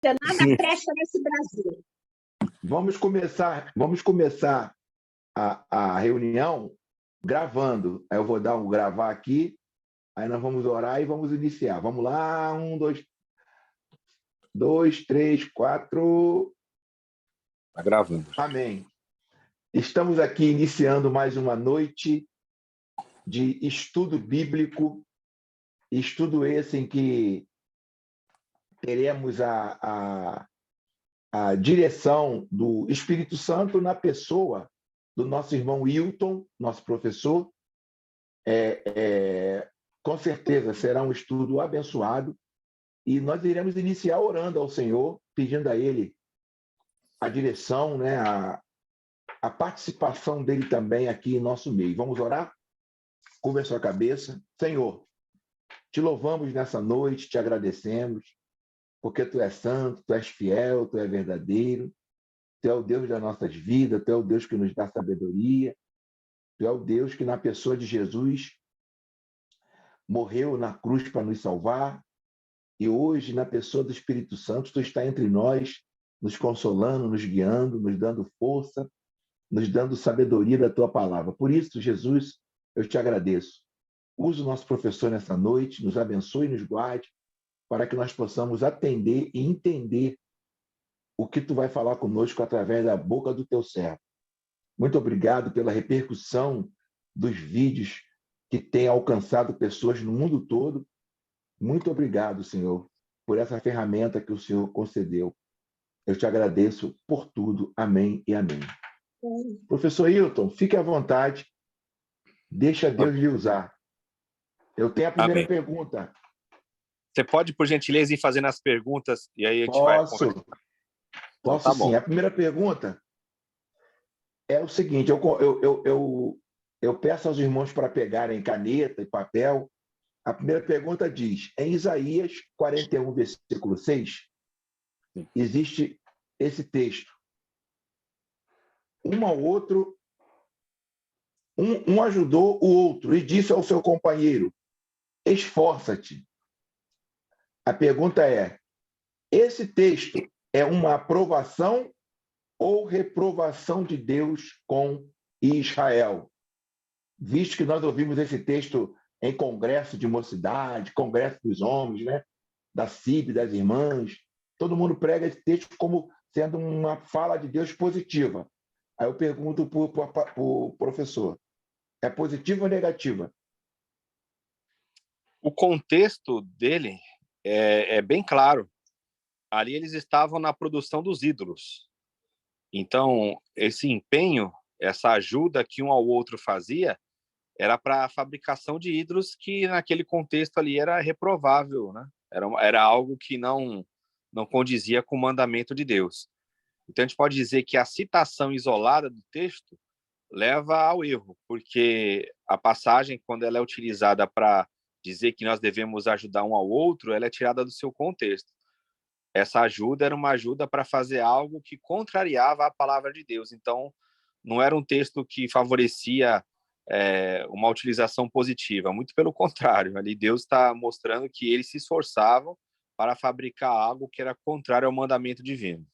Nada presta nesse Brasil. Vamos começar a reunião gravando. Aí eu vou dar um gravar aqui, aí nós vamos orar e vamos iniciar. Vamos lá, 1, 2, 3, 4. Está gravando. Amém. Estamos aqui iniciando mais uma noite de estudo bíblico, estudo esse em que teremos a direção do Espírito Santo na pessoa do nosso irmão Wilton, nosso professor. Com certeza será um estudo abençoado e nós iremos iniciar orando ao Senhor, pedindo a Ele a direção, né, a participação dele também aqui em nosso meio. Vamos orar? Curva a sua cabeça. Senhor, te louvamos nessa noite, te agradecemos, porque Tu és santo, Tu és fiel, Tu és verdadeiro, Tu é o Deus das nossas vidas, Tu é o Deus que nos dá sabedoria, Tu é o Deus que, na pessoa de Jesus, morreu na cruz para nos salvar, e hoje, na pessoa do Espírito Santo, Tu está entre nós, nos consolando, nos guiando, nos dando força, nos dando sabedoria da Tua palavra. Por isso, Jesus, eu te agradeço. Use o nosso professor nessa noite, nos abençoe e nos guarde, para que nós possamos atender e entender o que Tu vai falar conosco através da boca do Teu servo. Muito obrigado pela repercussão dos vídeos que têm alcançado pessoas no mundo todo. Muito obrigado, Senhor, por essa ferramenta que o Senhor concedeu. Eu te agradeço por tudo. Amém e amém. Professor Hilton, fique à vontade. Deixa Deus lhe usar. Eu tenho a primeira pergunta. Você pode, por gentileza, ir fazendo as perguntas e aí a gente vai conversar. Posso tá sim. Bom. A primeira pergunta é o seguinte, eu peço aos irmãos para pegarem caneta e papel. A primeira pergunta diz, em Isaías 41, versículo 6, existe esse texto. Um ao outro, um ajudou o outro e disse ao seu companheiro, esforça-te. A pergunta é, esse texto é uma aprovação ou reprovação de Deus com Israel? Visto que nós ouvimos esse texto em congresso de mocidade, congresso dos homens, né? Da CIB, das irmãs, todo mundo prega esse texto como sendo uma fala de Deus positiva. Aí eu pergunto para o professor, é positiva ou negativa? O contexto dele é bem claro. Ali eles estavam na produção dos ídolos. Então, esse empenho, essa ajuda que um ao outro fazia, era para a fabricação de ídolos que, naquele contexto ali, era reprovável, né? Era algo que não condizia com o mandamento de Deus. Então, a gente pode dizer que a citação isolada do texto leva ao erro, porque a passagem, quando ela é utilizada para dizer que nós devemos ajudar um ao outro, ela é tirada do seu contexto. Essa ajuda era uma ajuda para fazer algo que contrariava a palavra de Deus. Então, não era um texto que favorecia uma utilização positiva. Muito pelo contrário. Ali Deus está mostrando que eles se esforçavam para fabricar algo que era contrário ao mandamento divino.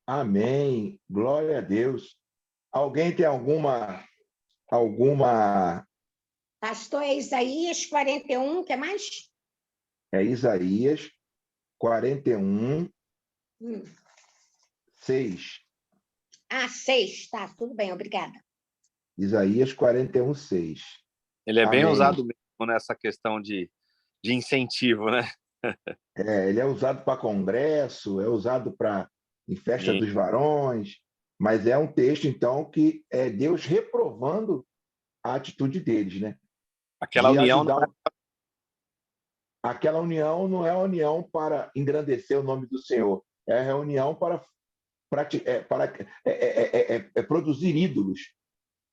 Amém. Glória a Deus. Alguém tem alguma... Pastor, é Isaías 41, que mais? É Isaías 41, 6. 6, tá, tudo bem, obrigada. Isaías 41, 6. Ele é bem Amém. usado mesmo nessa questão de incentivo, né? Ele é usado para congresso, é usado em festa dos varões, mas é um texto, então, que é Deus reprovando a atitude deles, né? Aquela união Aquela união não é a união para engrandecer o nome do Senhor, é a reunião para produzir ídolos.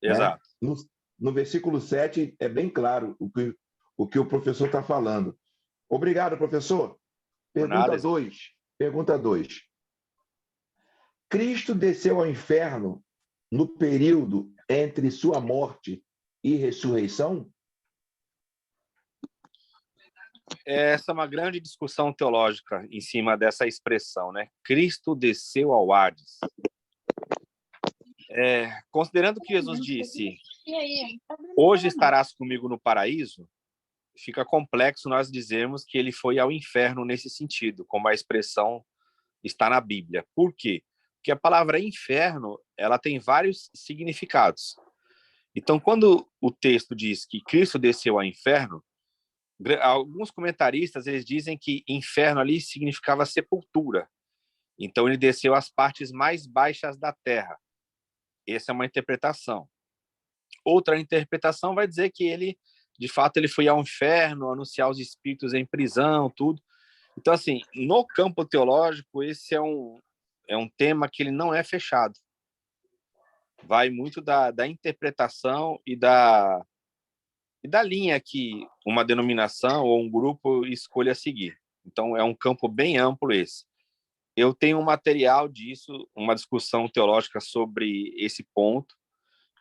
Exato. Né? No versículo 7 é bem claro o que o professor está falando. Obrigado, professor. Pergunta 2. Cristo desceu ao inferno no período entre sua morte e ressurreição? essa é uma grande discussão teológica em cima dessa expressão, né? Cristo desceu ao Hades. Considerando que Jesus disse, hoje estarás comigo no paraíso, fica complexo nós dizermos que ele foi ao inferno nesse sentido, como a expressão está na Bíblia. Por quê? Porque a palavra inferno, ela tem vários significados. Então, quando o texto diz que Cristo desceu ao inferno, alguns comentaristas eles dizem que inferno ali significava sepultura. Então, ele desceu às partes mais baixas da terra. Essa é uma interpretação. Outra interpretação vai dizer que ele, de fato, ele foi ao inferno anunciar os espíritos em prisão, tudo. Então, assim, no campo teológico, esse é um tema que ele não é fechado. Vai muito da interpretação e da linha que uma denominação ou um grupo escolha seguir. Então, é um campo bem amplo esse. Eu tenho um material disso, uma discussão teológica sobre esse ponto,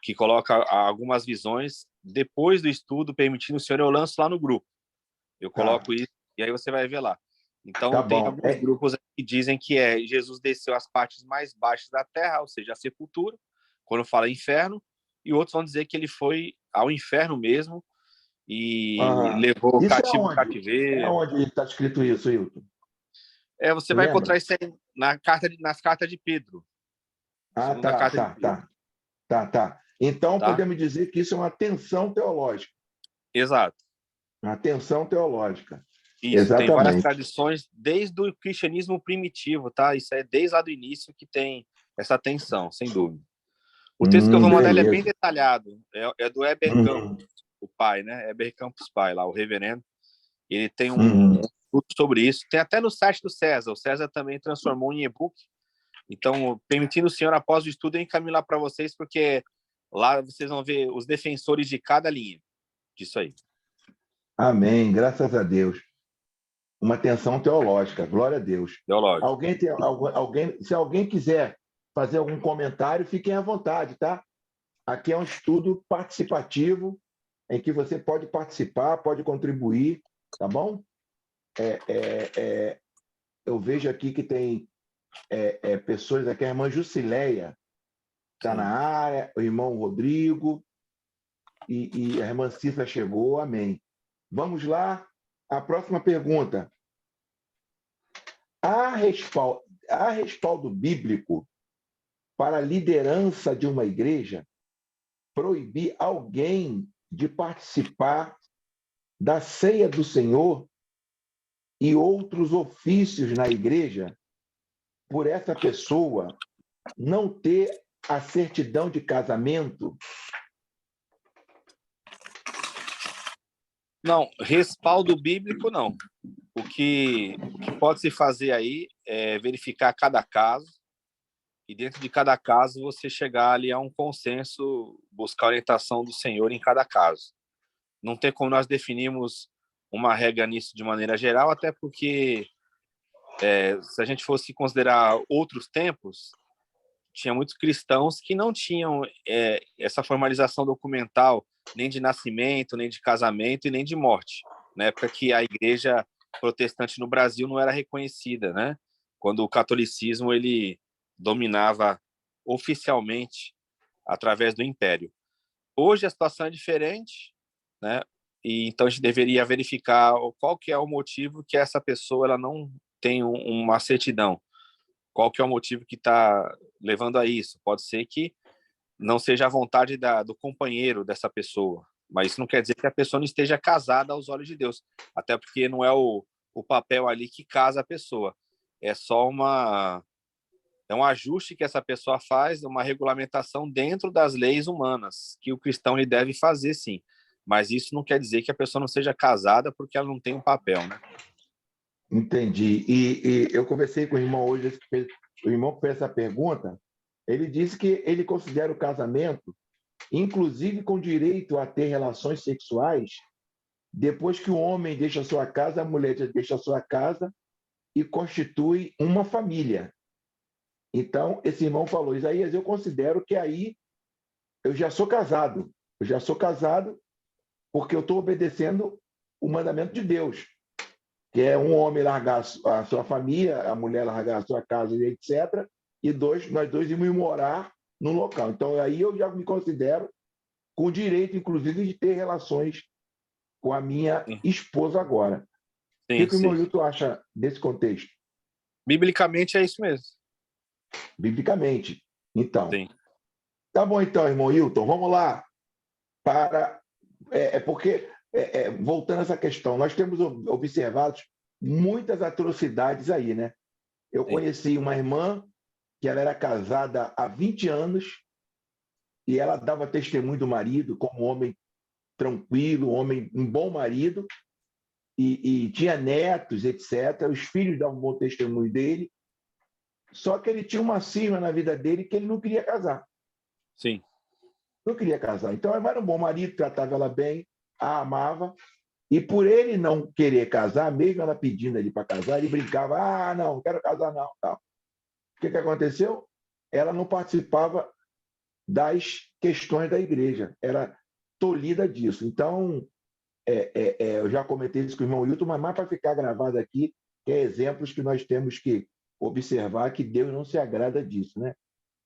que coloca algumas visões. Depois do estudo, permitindo o senhor, eu lanço lá no grupo. Eu coloco isso e aí você vai ver lá. Então, tem alguns grupos que dizem que Jesus desceu às partes mais baixas da terra, ou seja, a sepultura, quando fala inferno, e outros vão dizer que ele foi ao inferno mesmo e levou cativo o cativeiro. Onde está escrito isso, Hilton? Você vai encontrar isso aí nas cartas de Pedro. Tá. Então, podemos dizer que isso é uma tensão teológica. Exato. Uma tensão teológica. Isso, exatamente. Tem várias tradições desde o cristianismo primitivo, tá? Isso é desde lá do início que tem essa tensão, sem dúvida. O texto que eu vou mandar ele é bem detalhado. É do Heber Campos, o pai, né? Heber Campos pai, lá, o reverendo. Ele tem um estudo sobre isso. Tem até no site do César. O César também transformou em e-book. Então, permitindo o senhor, após o estudo, eu encaminho lá para vocês, porque lá vocês vão ver os defensores de cada linha disso aí. Amém. Graças a Deus. Uma tensão teológica. Glória a Deus. Teológico. Se alguém quiser fazer algum comentário, fiquem à vontade, tá? Aqui é um estudo participativo, em que você pode participar, pode contribuir, tá bom? Eu vejo aqui que tem pessoas aqui, a irmã Jusileia está na área, o irmão Rodrigo e a irmã Cifra chegou, amém. Vamos lá, a próxima pergunta. Há respaldo bíblico para a liderança de uma igreja proibir alguém de participar da ceia do Senhor e outros ofícios na igreja por essa pessoa não ter a certidão de casamento? Não, respaldo bíblico não. O que pode se fazer aí é verificar cada caso e dentro de cada caso você chegar ali a um consenso, buscar a orientação do Senhor em cada caso. Não tem como nós definirmos uma regra nisso de maneira geral, até porque se a gente fosse considerar outros tempos, tinha muitos cristãos que não tinham essa formalização documental, nem de nascimento, nem de casamento e nem de morte, na época que a igreja protestante no Brasil não era reconhecida, né? Quando o catolicismo ele dominava oficialmente através do império. Hoje a situação é diferente, né? E então a gente deveria verificar qual que é o motivo que essa pessoa ela não tem uma certidão. Qual que é o motivo que está levando a isso? Pode ser que não seja a vontade do companheiro dessa pessoa, mas isso não quer dizer que a pessoa não esteja casada aos olhos de Deus, até porque não é o papel ali que casa a pessoa, é só um ajuste que essa pessoa faz, uma regulamentação dentro das leis humanas, que o cristão ele deve fazer, sim, mas isso não quer dizer que a pessoa não seja casada porque ela não tem um papel, né? Entendi. E eu conversei com o irmão hoje, o irmão fez essa pergunta, ele disse que ele considera o casamento, inclusive com direito a ter relações sexuais, depois que o homem deixa a sua casa, a mulher deixa a sua casa e constitui uma família. Então, esse irmão falou, Isaías, eu considero que aí eu já sou casado. Eu já sou casado porque eu estou obedecendo o mandamento de Deus. que é um homem largar a sua família, a mulher largar a sua casa, e etc., e nós dois íamos morar no local. Então, aí eu já me considero com o direito, inclusive, de ter relações com a minha esposa agora. O Sim, que o irmão sim. Hilton acha desse contexto? Biblicamente é isso mesmo. Biblicamente. Então, Sim. tá bom então, irmão Hilton, vamos lá para... porque, voltando a essa questão, nós temos observado muitas atrocidades aí, né? Eu Sim. conheci uma irmã que ela era casada há 20 anos e ela dava testemunho do marido como um homem tranquilo, um bom marido, e tinha netos, etc. Os filhos davam bom testemunho dele, só que ele tinha uma cisma na vida dele que ele não queria casar. Sim. Não queria casar. Então, ele era um bom marido, tratava ela bem, a amava, e por ele não querer casar, mesmo ela pedindo ele para casar, ele brincava, não quero casar não. Tal. O que aconteceu? Ela não participava das questões da igreja, era tolhida disso. Então, eu já comentei isso com o irmão Hilton, mas mais para ficar gravado aqui, que é exemplos que nós temos que observar que Deus não se agrada disso, né?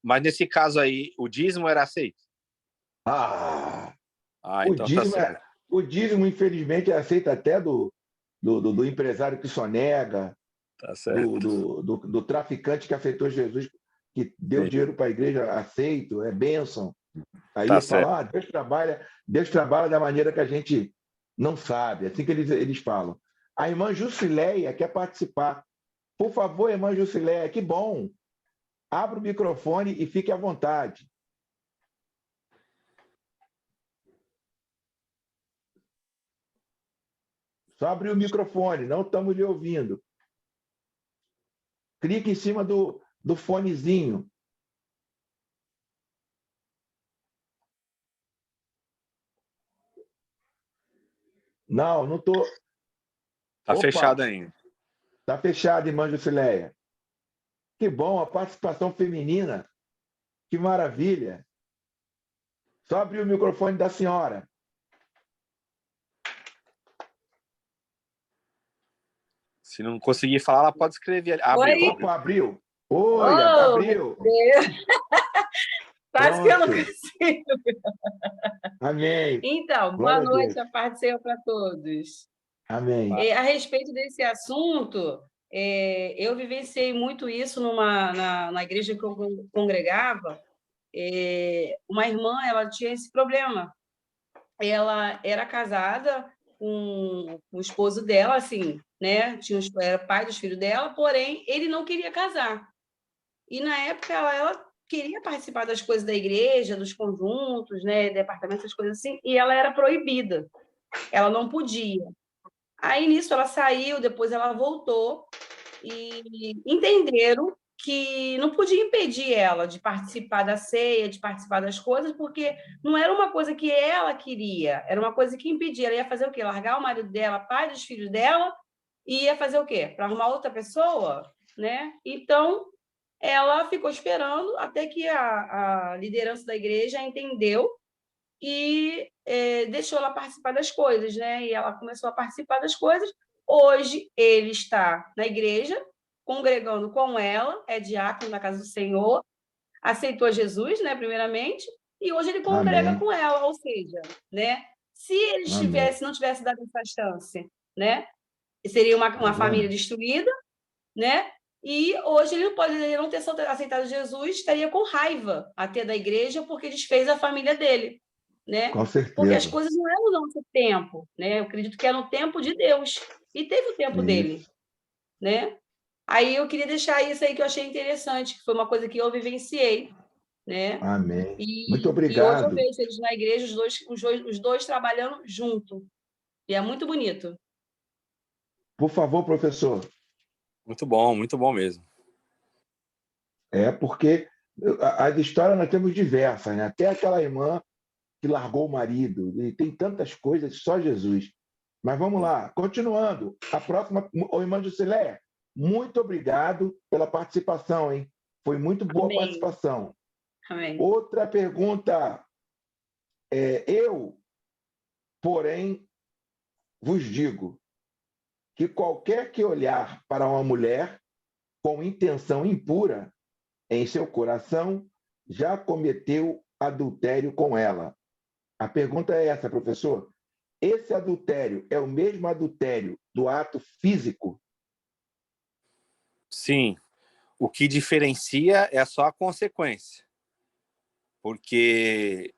Mas nesse caso aí, o dízimo era aceito? O Então tá dízimo, certo. o dízimo, infelizmente, é aceito até do empresário que sonega, Tá certo. do traficante que aceitou Jesus, que deu Sim. dinheiro para a igreja, aceito, é bênção. Aí Tá fala, certo. Deus trabalha da maneira que a gente não sabe, assim que eles falam. A irmã Jusileia quer participar. Por favor, irmã Jusileia, que bom. Abra o microfone e fique à vontade. Só abrir o microfone, não estamos lhe ouvindo. Clique em cima do fonezinho. Não estou. Tá fechado ainda. Está fechado, irmã Jusileia. Que bom, a participação feminina. Que maravilha. Só abrir o microfone da senhora. Se não conseguir falar, ela pode escrever. Oi? Opa, abriu. Oi, Oh, abriu. meu Deus. Quase que eu não Pronto. consigo. Amém. Então, boa Glória a Deus. noite, a paz do Senhor para todos. Amém. A respeito desse assunto, eu vivenciei muito isso na igreja que eu congregava. Uma irmã, ela tinha esse problema. Ela era casada com o esposo dela, assim, né? Era pai dos filhos dela, porém, ele não queria casar. E, na época, ela queria participar das coisas da igreja, dos conjuntos, né? Departamentos, essas coisas assim, e ela era proibida. Ela não podia. Aí, nisso, ela saiu, depois ela voltou, e entenderam que não podia impedir ela de participar da ceia, de participar das coisas, porque não era uma coisa que ela queria, era uma coisa que impedia. Ela ia fazer o quê? Largar o marido dela, pai dos filhos dela, e ia fazer o quê? Para arrumar outra pessoa? Né? Então, ela ficou esperando até que a liderança da igreja entendeu e deixou ela participar das coisas, né? E ela começou a participar das coisas. Hoje ele está na igreja, congregando com ela, é diácono na casa do Senhor, aceitou Jesus, né, primeiramente, e hoje ele congrega Amém. com ela, ou seja, né, se ele Amém. não tivesse dado essa chance, né, seria uma família destruída, né? E hoje ele não ter aceitado Jesus, estaria com raiva até da igreja porque desfez a família dele, né? Com Porque as certeza. coisas não é no nosso tempo, né? Eu acredito que é no tempo de Deus. E teve o tempo dele, Isso. né? Aí eu queria deixar isso aí que eu achei interessante, que foi uma coisa que eu vivenciei, né? Amém. Muito E hoje eu obrigado. vejo eles na igreja, os dois trabalhando junto. E é muito bonito. Por favor, professor. Muito bom mesmo. Porque as histórias nós temos diversas, né? Até aquela irmã que largou o marido, e tem tantas coisas, só Jesus. Mas vamos lá, continuando. A próxima, o irmão Jusileia, muito obrigado pela participação, hein? Foi muito boa a Amém. participação. Amém. Outra pergunta. Eu, porém, vos digo, que qualquer que olhar para uma mulher com intenção impura em seu coração já cometeu adultério com ela. A pergunta é essa, professor. Esse adultério é o mesmo adultério do ato físico? Sim. O que diferencia é só a consequência. Porque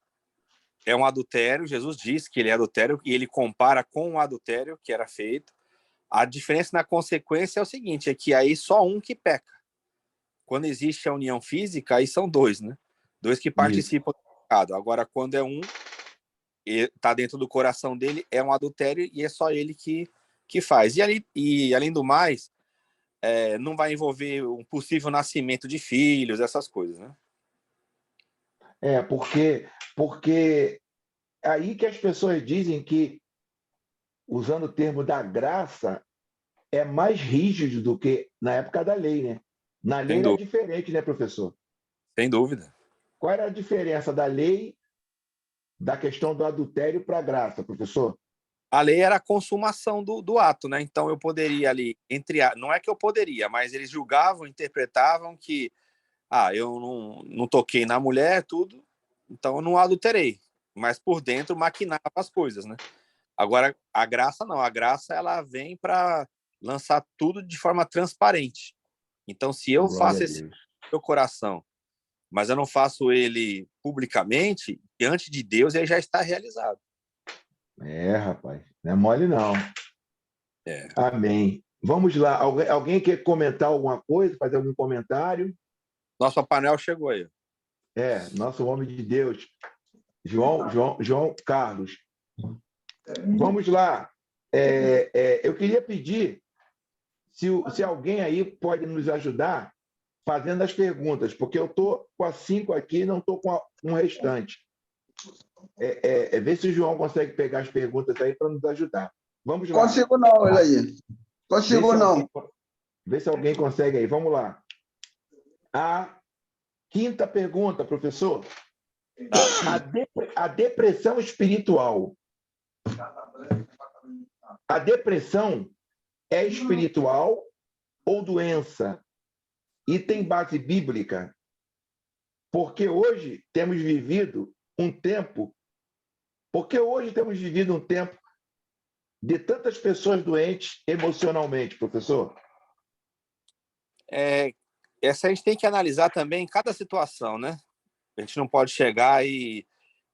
é um adultério, Jesus diz que ele é adultério, e ele compara com o adultério que era feito. A diferença na consequência é o seguinte, é que aí só um que peca. Quando existe a união física, aí são dois, né? Dois que participam do pecado. Agora, quando é um, está dentro do coração dele, é um adultério e é só ele que faz. E além do mais, não vai envolver um possível nascimento de filhos, essas coisas, né? Porque aí que as pessoas dizem que, usando o termo da graça, é mais rígido do que na época da lei, né? Na lei Sem era dúvida. diferente, né, professor? Sem dúvida. Qual era a diferença da lei, da questão do adultério para a graça, professor? A lei era a consumação do ato, né? Então eu poderia ali, não é que eu poderia, mas eles julgavam, interpretavam que eu não toquei na mulher, tudo, então eu não adulterei. Mas por dentro maquinava as coisas, né? Agora, a graça não. A graça, ela vem para lançar tudo de forma transparente. Então, se eu Glória faço a esse Deus. meu coração, mas eu não faço ele publicamente, diante de Deus, ele já está realizado. Rapaz, não é mole não. É. Amém. Vamos lá. Alguém quer comentar alguma coisa, fazer algum comentário? Nosso Papai Noel chegou aí. Nosso homem de Deus, João Carlos. Vamos lá. Eu queria pedir se alguém aí pode nos ajudar fazendo as perguntas, porque eu estou com as 5 aqui e não estou com um restante. Ver se o João consegue pegar as perguntas aí para nos ajudar. Vamos lá. Consigo não, Elaí. Consigo não. Vê se alguém consegue aí. Vamos lá. A quinta pergunta, professor. A depressão espiritual. A depressão é espiritual ou doença? E tem base bíblica? Porque hoje temos vivido um tempo de tantas pessoas doentes emocionalmente, professor. Essa a gente tem que analisar também cada situação, né? A gente não pode chegar e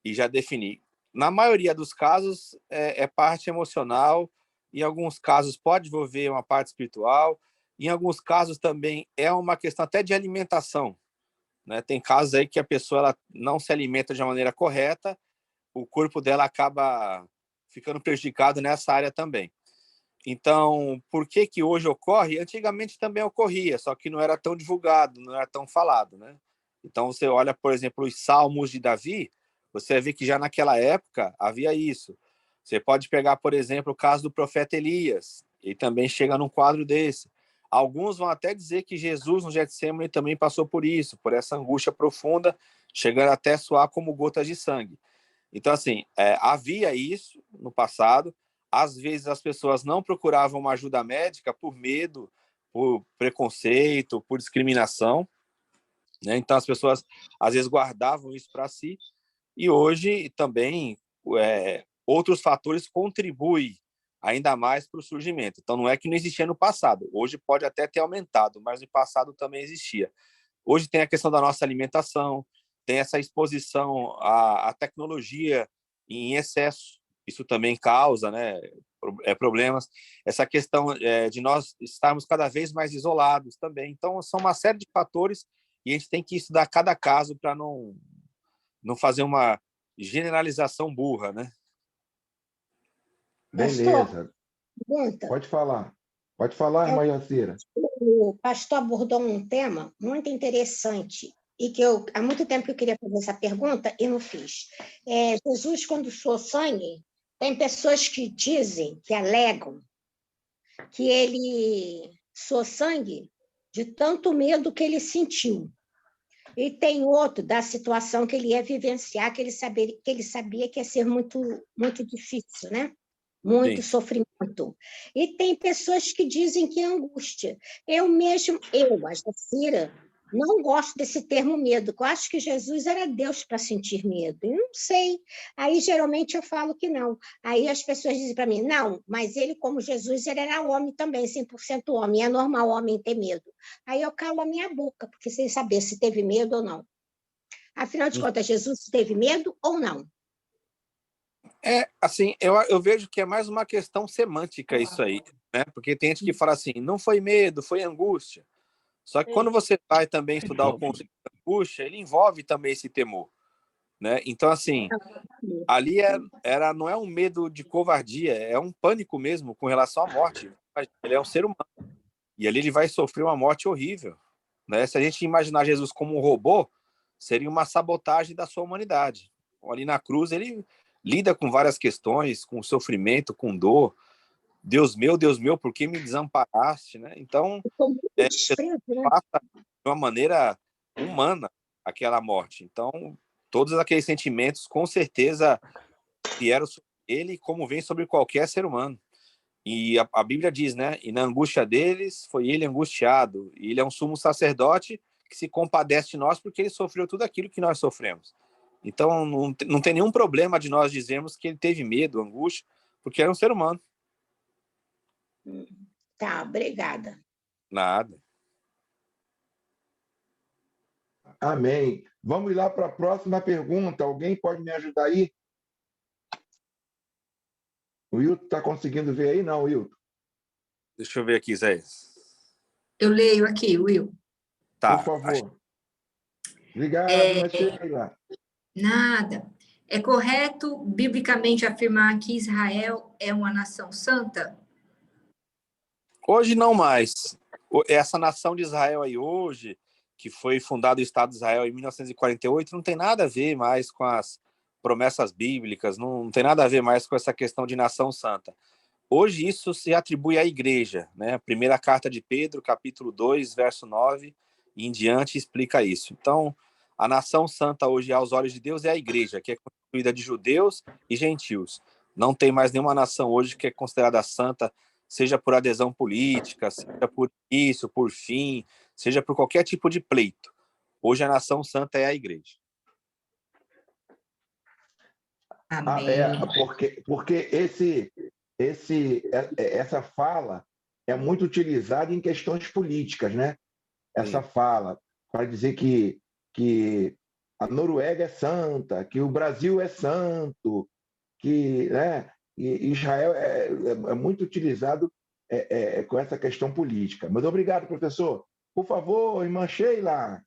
já definir. Na maioria dos casos, é parte emocional, em alguns casos pode envolver uma parte espiritual, em alguns casos também é uma questão até de alimentação, né? Tem casos aí que a pessoa ela não se alimenta de uma maneira correta, o corpo dela acaba ficando prejudicado nessa área também. Então, por que hoje ocorre? Antigamente também ocorria, só que não era tão divulgado, não era tão falado, né? Então, você olha, por exemplo, os Salmos de Davi, você vê que já naquela época havia isso. Você pode pegar, por exemplo, o caso do profeta Elias, e também chega num quadro desse. Alguns vão até dizer que Jesus no Getsemane também passou por isso, por essa angústia profunda, chegando até a soar como gotas de sangue. Então, assim, havia isso no passado. Às vezes as pessoas não procuravam uma ajuda médica por medo, por preconceito, por discriminação, né? Então as pessoas às vezes guardavam isso para si. E hoje também outros fatores contribuem ainda mais para o surgimento. Então não é que não existia no passado. Hoje pode até ter aumentado, mas no passado também existia. Hoje tem a questão da nossa alimentação, tem essa exposição à tecnologia em excesso. Isso também causa, né, problemas. Essa questão de nós estarmos cada vez mais isolados também. Então, são uma série de fatores e a gente tem que estudar cada caso para não fazer uma generalização burra, né? Beleza. Pergunta. Pode falar. Pode falar, irmã Jacira. O pastor abordou um tema muito interessante e que há muito tempo que eu queria fazer essa pergunta e não fiz. Jesus, quando suou sangue, tem pessoas que dizem, que alegam, que ele suou sangue de tanto medo que ele sentiu. E tem outro da situação que ele ia vivenciar, que ele sabia que ia ser muito, muito difícil, né? muito Sim. sofrimento. E tem pessoas que dizem que é angústia. Eu, a Jacira, não gosto desse termo medo, porque eu acho que Jesus era Deus para sentir medo. Eu não sei. Aí, geralmente, eu falo que não. Aí as pessoas dizem para mim, não, mas ele, como Jesus, ele era homem também, 100% homem. É normal homem ter medo. Aí eu calo a minha boca, porque sem saber se teve medo ou não. Afinal de contas, Jesus teve medo ou não? Assim, eu vejo que é mais uma questão semântica isso aí, né? Porque tem gente que fala assim, não foi medo, foi angústia. Só que quando você vai também estudar o conceito de angústia, ele envolve também esse temor, né? Então, assim, ali não é um medo de covardia, é um pânico mesmo com relação à morte. Ele é um ser humano. E ali ele vai sofrer uma morte horrível, né? Se a gente imaginar Jesus como um robô, seria uma sabotagem da sua humanidade. Ali na cruz, ele lida com várias questões, com sofrimento, com dor. Deus meu, por que me desamparaste, né? Então, Desprezo, né? passa de uma maneira humana aquela morte. Então, todos aqueles sentimentos, com certeza, vieram sobre ele, como vem sobre qualquer ser humano. E a Bíblia diz, né? E na angústia deles foi ele angustiado. E ele é um sumo sacerdote que se compadece de nós porque ele sofreu tudo aquilo que nós sofremos. Então, não tem nenhum problema de nós dizermos que ele teve medo, angústia, porque era um ser humano. Tá, obrigada. Nada. Amém. Vamos lá para a próxima pergunta. Alguém pode me ajudar aí? O Wilton está conseguindo ver aí? Não, Wilton. Deixa eu ver aqui, Zé. Eu leio aqui, Will. Tá. Por favor. Obrigado, Sheila. Nada. É correto, biblicamente, afirmar que Israel é uma nação santa? Hoje não mais. Essa nação de Israel aí hoje, que foi fundado o Estado de Israel em 1948, não tem nada a ver mais com as promessas bíblicas, não tem nada a ver mais com essa questão de nação santa. Hoje isso se atribui à igreja, né? A primeira carta de Pedro, capítulo 2, verso 9, e em diante explica isso. Então, a nação santa hoje, aos olhos de Deus, é a igreja, que é constituída de judeus e gentios. Não tem mais nenhuma nação hoje que é considerada santa, seja por adesão política, seja por isso, por fim, seja por qualquer tipo de pleito. Hoje a nação santa é a igreja. Amém. Porque essa fala é muito utilizada em questões políticas, né? Essa Sim. fala para dizer que a Noruega é santa, que o Brasil é santo, que, né? E Israel é muito utilizado com essa questão política. Mas obrigado, professor. Por favor, irmã Sheila.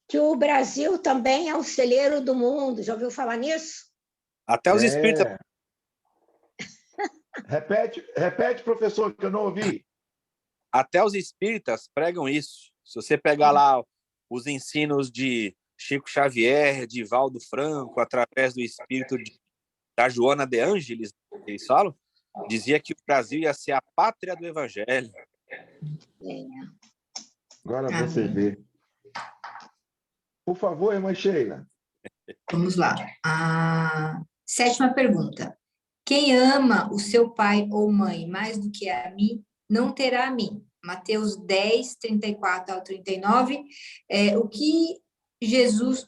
Que o Brasil também é o celeiro do mundo. Já ouviu falar nisso? Até os espíritos. Repete, professor, que eu não ouvi. Até os espíritas pregam isso. Se você pegar lá os ensinos de Chico Xavier, de Valdo Franco, através do espírito da Joana de Ângeles, eles falam, dizia que o Brasil ia ser a pátria do evangelho. Agora você vê. Por favor, irmã Sheila. Vamos lá. A 7ª pergunta. Quem ama o seu pai ou mãe mais do que a mim, não terá a mim. Mateus 10, 34 ao 39. O que Jesus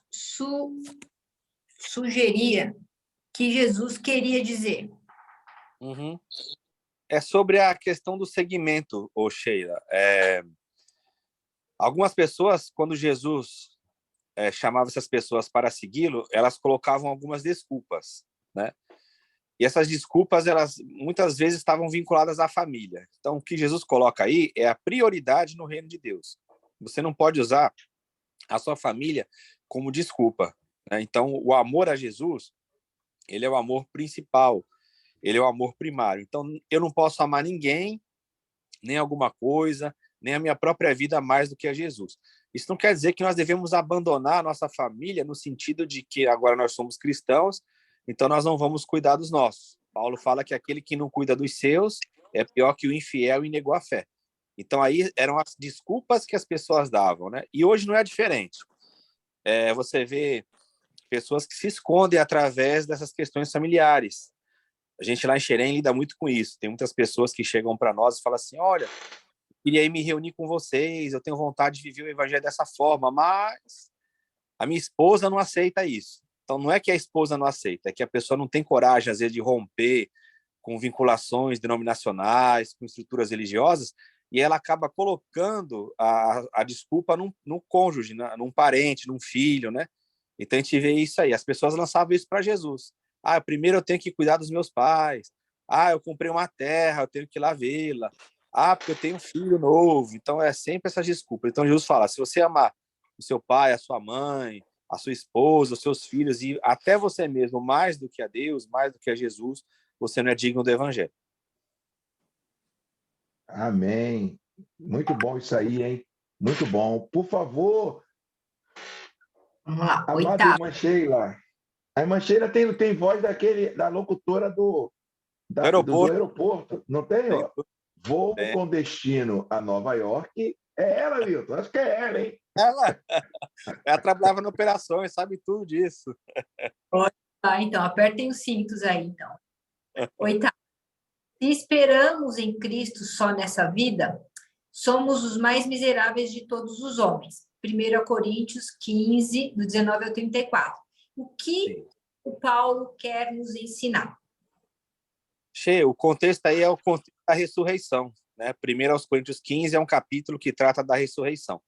sugeria, que Jesus queria dizer? Uhum. É sobre a questão do segmento, Sheila. Algumas pessoas, quando Jesus chamava essas pessoas para segui-lo, elas colocavam algumas desculpas, né? E essas desculpas, elas muitas vezes estavam vinculadas à família. Então, o que Jesus coloca aí é a prioridade no reino de Deus. Você não pode usar a sua família como desculpa, né? Então, o amor a Jesus, ele é o amor principal, ele é o amor primário. Então, eu não posso amar ninguém, nem alguma coisa, nem a minha própria vida mais do que a Jesus. Isso não quer dizer que nós devemos abandonar a nossa família no sentido de que agora nós somos cristãos, então nós não vamos cuidar dos nossos. Paulo fala que aquele que não cuida dos seus é pior que o infiel e negou a fé. Então aí eram as desculpas que as pessoas davam, né? E hoje não é diferente. Você vê pessoas que se escondem através dessas questões familiares. A gente lá em Xerém lida muito com isso. Tem muitas pessoas que chegam para nós e falam assim, olha, queria ir me reunir com vocês, eu tenho vontade de viver o evangelho dessa forma, mas a minha esposa não aceita isso. Então, não é que a esposa não aceita, é que a pessoa não tem coragem, às vezes, de romper com vinculações denominacionais, com estruturas religiosas, e ela acaba colocando a desculpa num cônjuge, num parente, num filho, né? Então, a gente vê isso aí. As pessoas lançavam isso para Jesus. Ah, primeiro eu tenho que cuidar dos meus pais. Ah, eu comprei uma terra, eu tenho que ir lá vê-la. Ah, porque eu tenho um filho novo. Então, é sempre essa desculpa. Então, Jesus fala, se você amar o seu pai, a sua mãe, a sua esposa, os seus filhos e até você mesmo mais do que a Deus, mais do que a Jesus, você não é digno do evangelho. Amém. Muito bom isso aí, hein? Muito bom. Por favor, Vamos lá, amada oitavo. irmã Sheila. A irmã Sheila tem voz da locutora do aeroporto. Não tem, ó? Voo com destino a Nova York. É ela, Milton. Acho que é ela, hein? Ela trabalhava na operações, sabe tudo disso. Tá, então, apertem os cintos aí, então. Oitavo. Se esperamos em Cristo só nessa vida, somos os mais miseráveis de todos os homens. 1 Coríntios 15, do 19 ao 34. O que o Paulo quer nos ensinar? O contexto aí é o contexto da ressurreição, né? 1 Coríntios 15 é um capítulo que trata da ressurreição.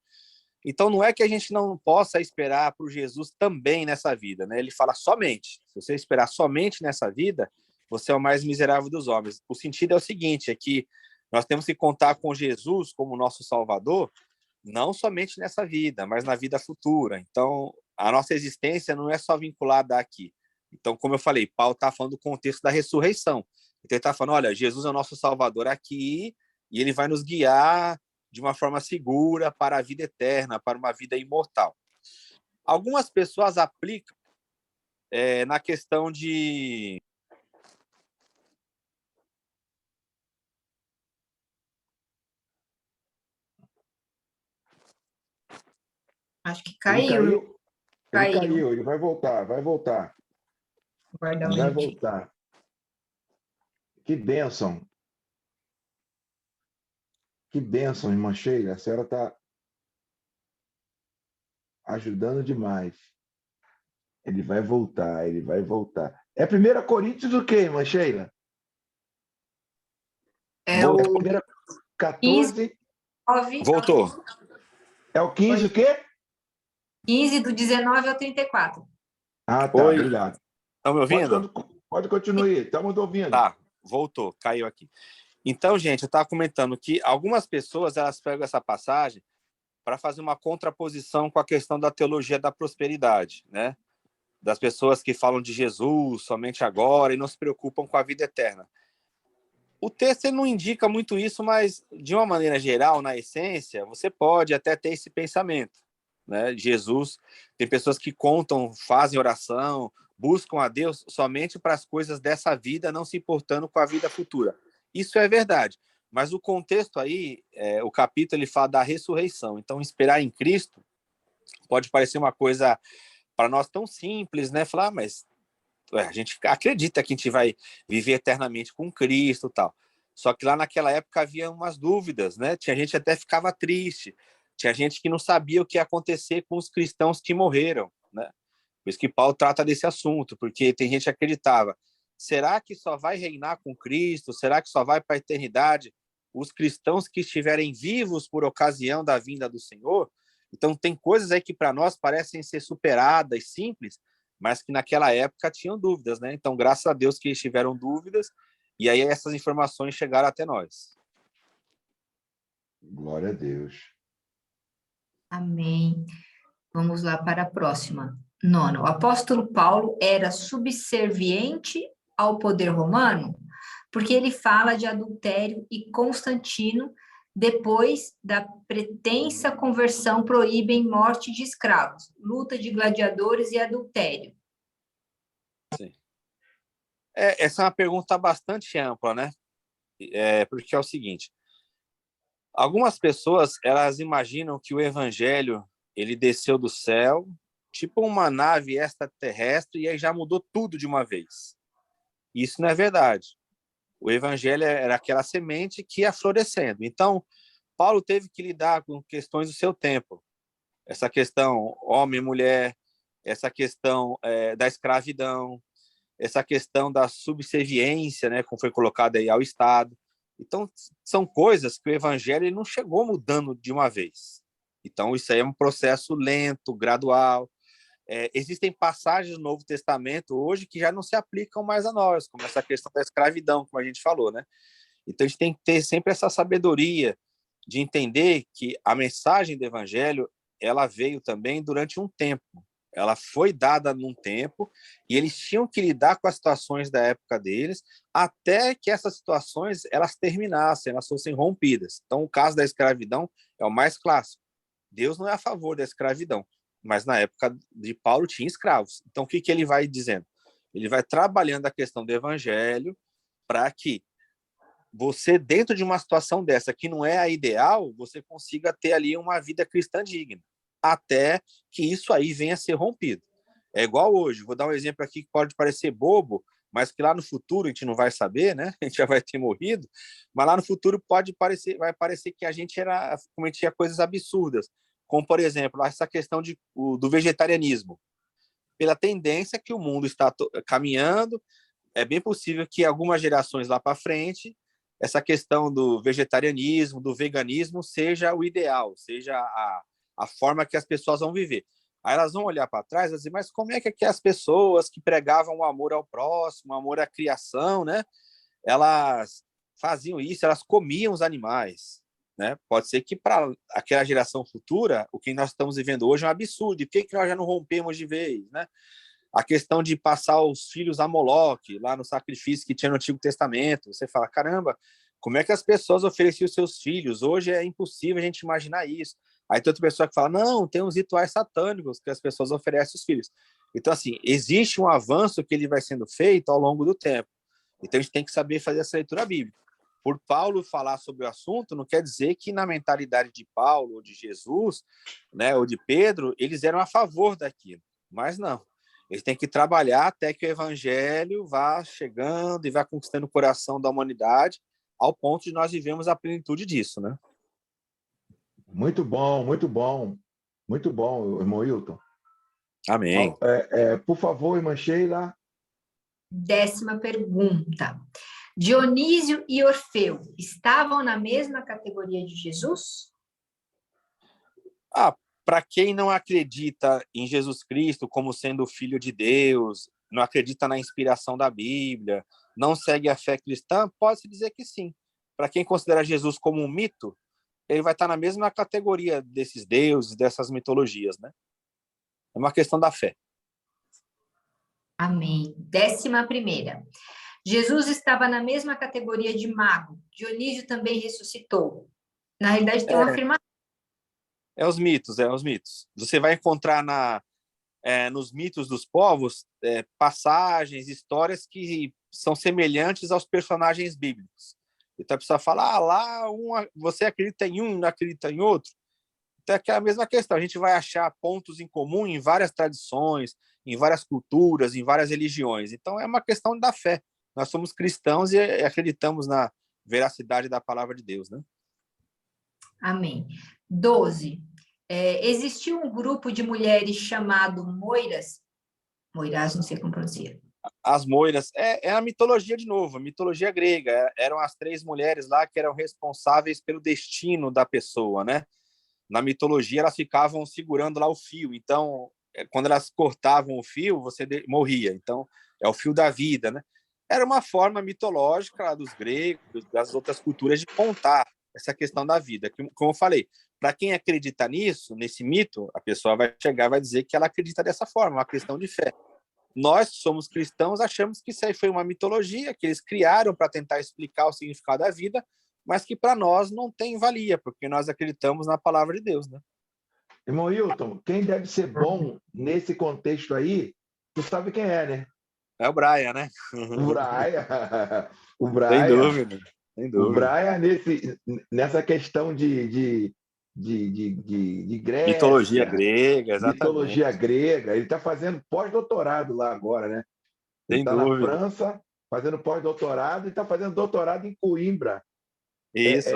Então, não é que a gente não possa esperar por Jesus também nessa vida, né? Ele fala somente. Se você esperar somente nessa vida, você é o mais miserável dos homens. O sentido é o seguinte, é que nós temos que contar com Jesus como nosso Salvador, não somente nessa vida, mas na vida futura. Então, a nossa existência não é só vinculada aqui. Então, como eu falei, Paulo está falando do contexto da ressurreição. Então, ele está falando, olha, Jesus é o nosso Salvador aqui e ele vai nos guiar de uma forma segura para a vida eterna, para uma vida imortal. Algumas pessoas aplicam na questão de... Acho que Ele caiu. caiu. Ele vai voltar. Guardar um Ele vai minutinho. voltar. Que bênção. Que bênção, irmã Sheila. A senhora está ajudando demais. Ele vai voltar. É 1 Coríntios o quê, irmã Sheila? É o 14. 9 Voltou. É o 15 o quê? 15, do 19 ao 34. Ah, tá. Oi. Obrigado. Estão me ouvindo? Pode continuar. Estamos ouvindo. Tá, voltou, caiu aqui. Então, gente, eu estava comentando que algumas pessoas elas pegam essa passagem para fazer uma contraposição com a questão da teologia da prosperidade, né? Das pessoas que falam de Jesus somente agora e não se preocupam com a vida eterna. O texto ele não indica muito isso, mas de uma maneira geral, na essência, você pode até ter esse pensamento, né? Jesus, tem pessoas que contam, fazem oração, buscam a Deus somente para as coisas dessa vida, não se importando com a vida futura. Isso é verdade, mas o contexto aí, o capítulo ele fala da ressurreição. Então, esperar em Cristo pode parecer uma coisa para nós tão simples, né? Falar, mas a gente acredita que a gente vai viver eternamente com Cristo e tal. Só que lá naquela época havia umas dúvidas, né? Tinha gente que até ficava triste, tinha gente que não sabia o que ia acontecer com os cristãos que morreram, né? Por isso que Paulo trata desse assunto, porque tem gente que acreditava, será que só vai reinar com Cristo? Será que só vai para a eternidade os cristãos que estiverem vivos por ocasião da vinda do Senhor? Então tem coisas aí que para nós parecem ser superadas, simples, mas que naquela época tinham dúvidas, né? Então, graças a Deus que eles tiveram dúvidas, e aí essas informações chegaram até nós. Glória a Deus. Amém. Vamos lá para a próxima. 9. O apóstolo Paulo era subserviente ao poder romano, porque ele fala de adultério e Constantino, depois da pretensa conversão, proíbem morte de escravos, luta de gladiadores e adultério. Sim. Essa é uma pergunta bastante ampla, né? Porque é o seguinte, algumas pessoas, elas imaginam que o evangelho, ele desceu do céu, tipo uma nave extraterrestre, e aí já mudou tudo de uma vez. Isso não é verdade. O evangelho era aquela semente que ia florescendo. Então, Paulo teve que lidar com questões do seu tempo. Essa questão homem e mulher, essa questão da escravidão, essa questão da subserviência, né, como foi colocado aí ao Estado. Então, são coisas que o evangelho não chegou mudando de uma vez. Então, isso aí é um processo lento, gradual. Existem passagens do Novo Testamento hoje que já não se aplicam mais a nós, como essa questão da escravidão, como a gente falou, né? Então, a gente tem que ter sempre essa sabedoria de entender que a mensagem do evangelho, ela veio também durante um tempo. Ela foi dada num tempo e eles tinham que lidar com as situações da época deles até que essas situações elas terminassem, elas fossem rompidas. Então, o caso da escravidão é o mais clássico. Deus não é a favor da escravidão, mas na época de Paulo tinha escravos. Então, o que ele vai dizendo? Ele vai trabalhando a questão do evangelho para que você, dentro de uma situação dessa que não é a ideal, você consiga ter ali uma vida cristã digna, até que isso aí venha a ser rompido. É igual hoje, vou dar um exemplo aqui que pode parecer bobo, mas que lá no futuro a gente não vai saber, né? A gente já vai ter morrido, mas lá no futuro vai parecer que a gente cometia coisas absurdas, como, por exemplo, essa questão do vegetarianismo. Pela tendência que o mundo está caminhando, é bem possível que algumas gerações lá para frente, essa questão do vegetarianismo, do veganismo, seja o ideal, seja a forma que as pessoas vão viver. Aí elas vão olhar para trás e dizer, mas como é que as pessoas que pregavam o amor ao próximo, o amor à criação, né? Elas faziam isso, elas comiam os animais, né? Pode ser que para aquela geração futura, o que nós estamos vivendo hoje é um absurdo. E por que nós já não rompemos de vez, né? A questão de passar os filhos a Moloque, lá no sacrifício que tinha no Antigo Testamento. Você fala, caramba, como é que as pessoas ofereciam os seus filhos? Hoje é impossível a gente imaginar isso. Aí tem outra pessoa que fala, não, tem uns rituais satânicos que as pessoas oferecem aos filhos. Então, assim, existe um avanço que ele vai sendo feito ao longo do tempo. Então, a gente tem que saber fazer essa leitura bíblica. Por Paulo falar sobre o assunto, não quer dizer que na mentalidade de Paulo, ou de Jesus, né, ou de Pedro, eles eram a favor daquilo. Mas não. Eles têm que trabalhar até que o evangelho vá chegando e vá conquistando o coração da humanidade, ao ponto de nós vivemos a plenitude disso, né? Muito bom, muito bom. Muito bom, irmão Hilton. Amém. Por favor, irmã Sheila. 10ª pergunta. Dionísio e Orfeu estavam na mesma categoria de Jesus? Para quem não acredita em Jesus Cristo como sendo o Filho de Deus, não acredita na inspiração da Bíblia, não segue a fé cristã, pode-se dizer que sim. Para quem considera Jesus como um mito, ele vai estar na mesma categoria desses deuses, dessas mitologias, né? É uma questão da fé. Amém. 11ª. Jesus estava na mesma categoria de mago. Dionísio também ressuscitou. Na realidade, tem uma afirmação. É os mitos. Você vai encontrar nos mitos dos povos passagens, histórias que são semelhantes aos personagens bíblicos. Então a pessoa fala, você acredita em um, não acredita em outro? Então é aquela mesma questão, a gente vai achar pontos em comum em várias tradições, em várias culturas, em várias religiões. Então é uma questão da fé. Nós somos cristãos e acreditamos na veracidade da palavra de Deus, né? Amém. 12. Existiu um grupo de mulheres chamado Moiras. Moirás, não sei como pronuncia. As moiras, é a mitologia de novo, a mitologia grega. Eram as 3 mulheres lá que eram responsáveis pelo destino da pessoa, né? Na mitologia, elas ficavam segurando lá o fio. Então, quando elas cortavam o fio, você morria. Então, é o fio da vida, né? Era uma forma mitológica lá dos gregos, das outras culturas, de contar essa questão da vida. Como eu falei, para quem acredita nisso, nesse mito, a pessoa vai chegar e vai dizer que ela acredita dessa forma, uma questão de fé. Nós, somos cristãos, achamos que isso aí foi uma mitologia que eles criaram para tentar explicar o significado da vida, mas que para nós não tem valia, porque nós acreditamos na palavra de Deus, né? Irmão Hilton, quem deve ser bom nesse contexto aí, tu sabe quem é, né? É o Brian, né? O Brian. O Brian. Sem dúvida. O Brian, nessa questão de Grécia, mitologia grega, exatamente. Mitologia grega, ele está fazendo pós-doutorado lá agora, né? Ele está na França fazendo pós-doutorado e está fazendo doutorado em Coimbra, Isso,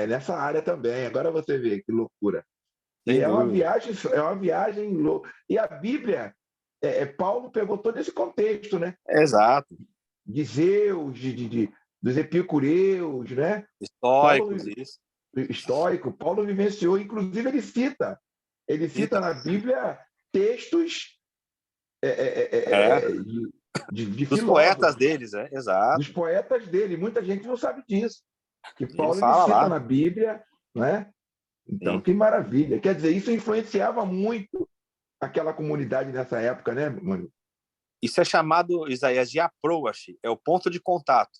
nessa área também. Agora você vê que loucura. E sem dúvida. é uma viagem louca. E a Bíblia, Paulo pegou todo esse contexto, né? Exato. De Zeus, dos epicureus, né? Paulo, Estoicos, isso. estoico, Paulo vivenciou, inclusive ele cita na Bíblia textos de Dos poetas filósofos, deles, exato. dos poetas dele. Muita gente não sabe disso. Que Ele Paulo fala cita lá. na Bíblia, né? Então, Sim. que maravilha. Quer dizer, isso influenciava muito aquela comunidade nessa época, né, mano? Isso é chamado, Isaías, de approach, é o ponto de contato.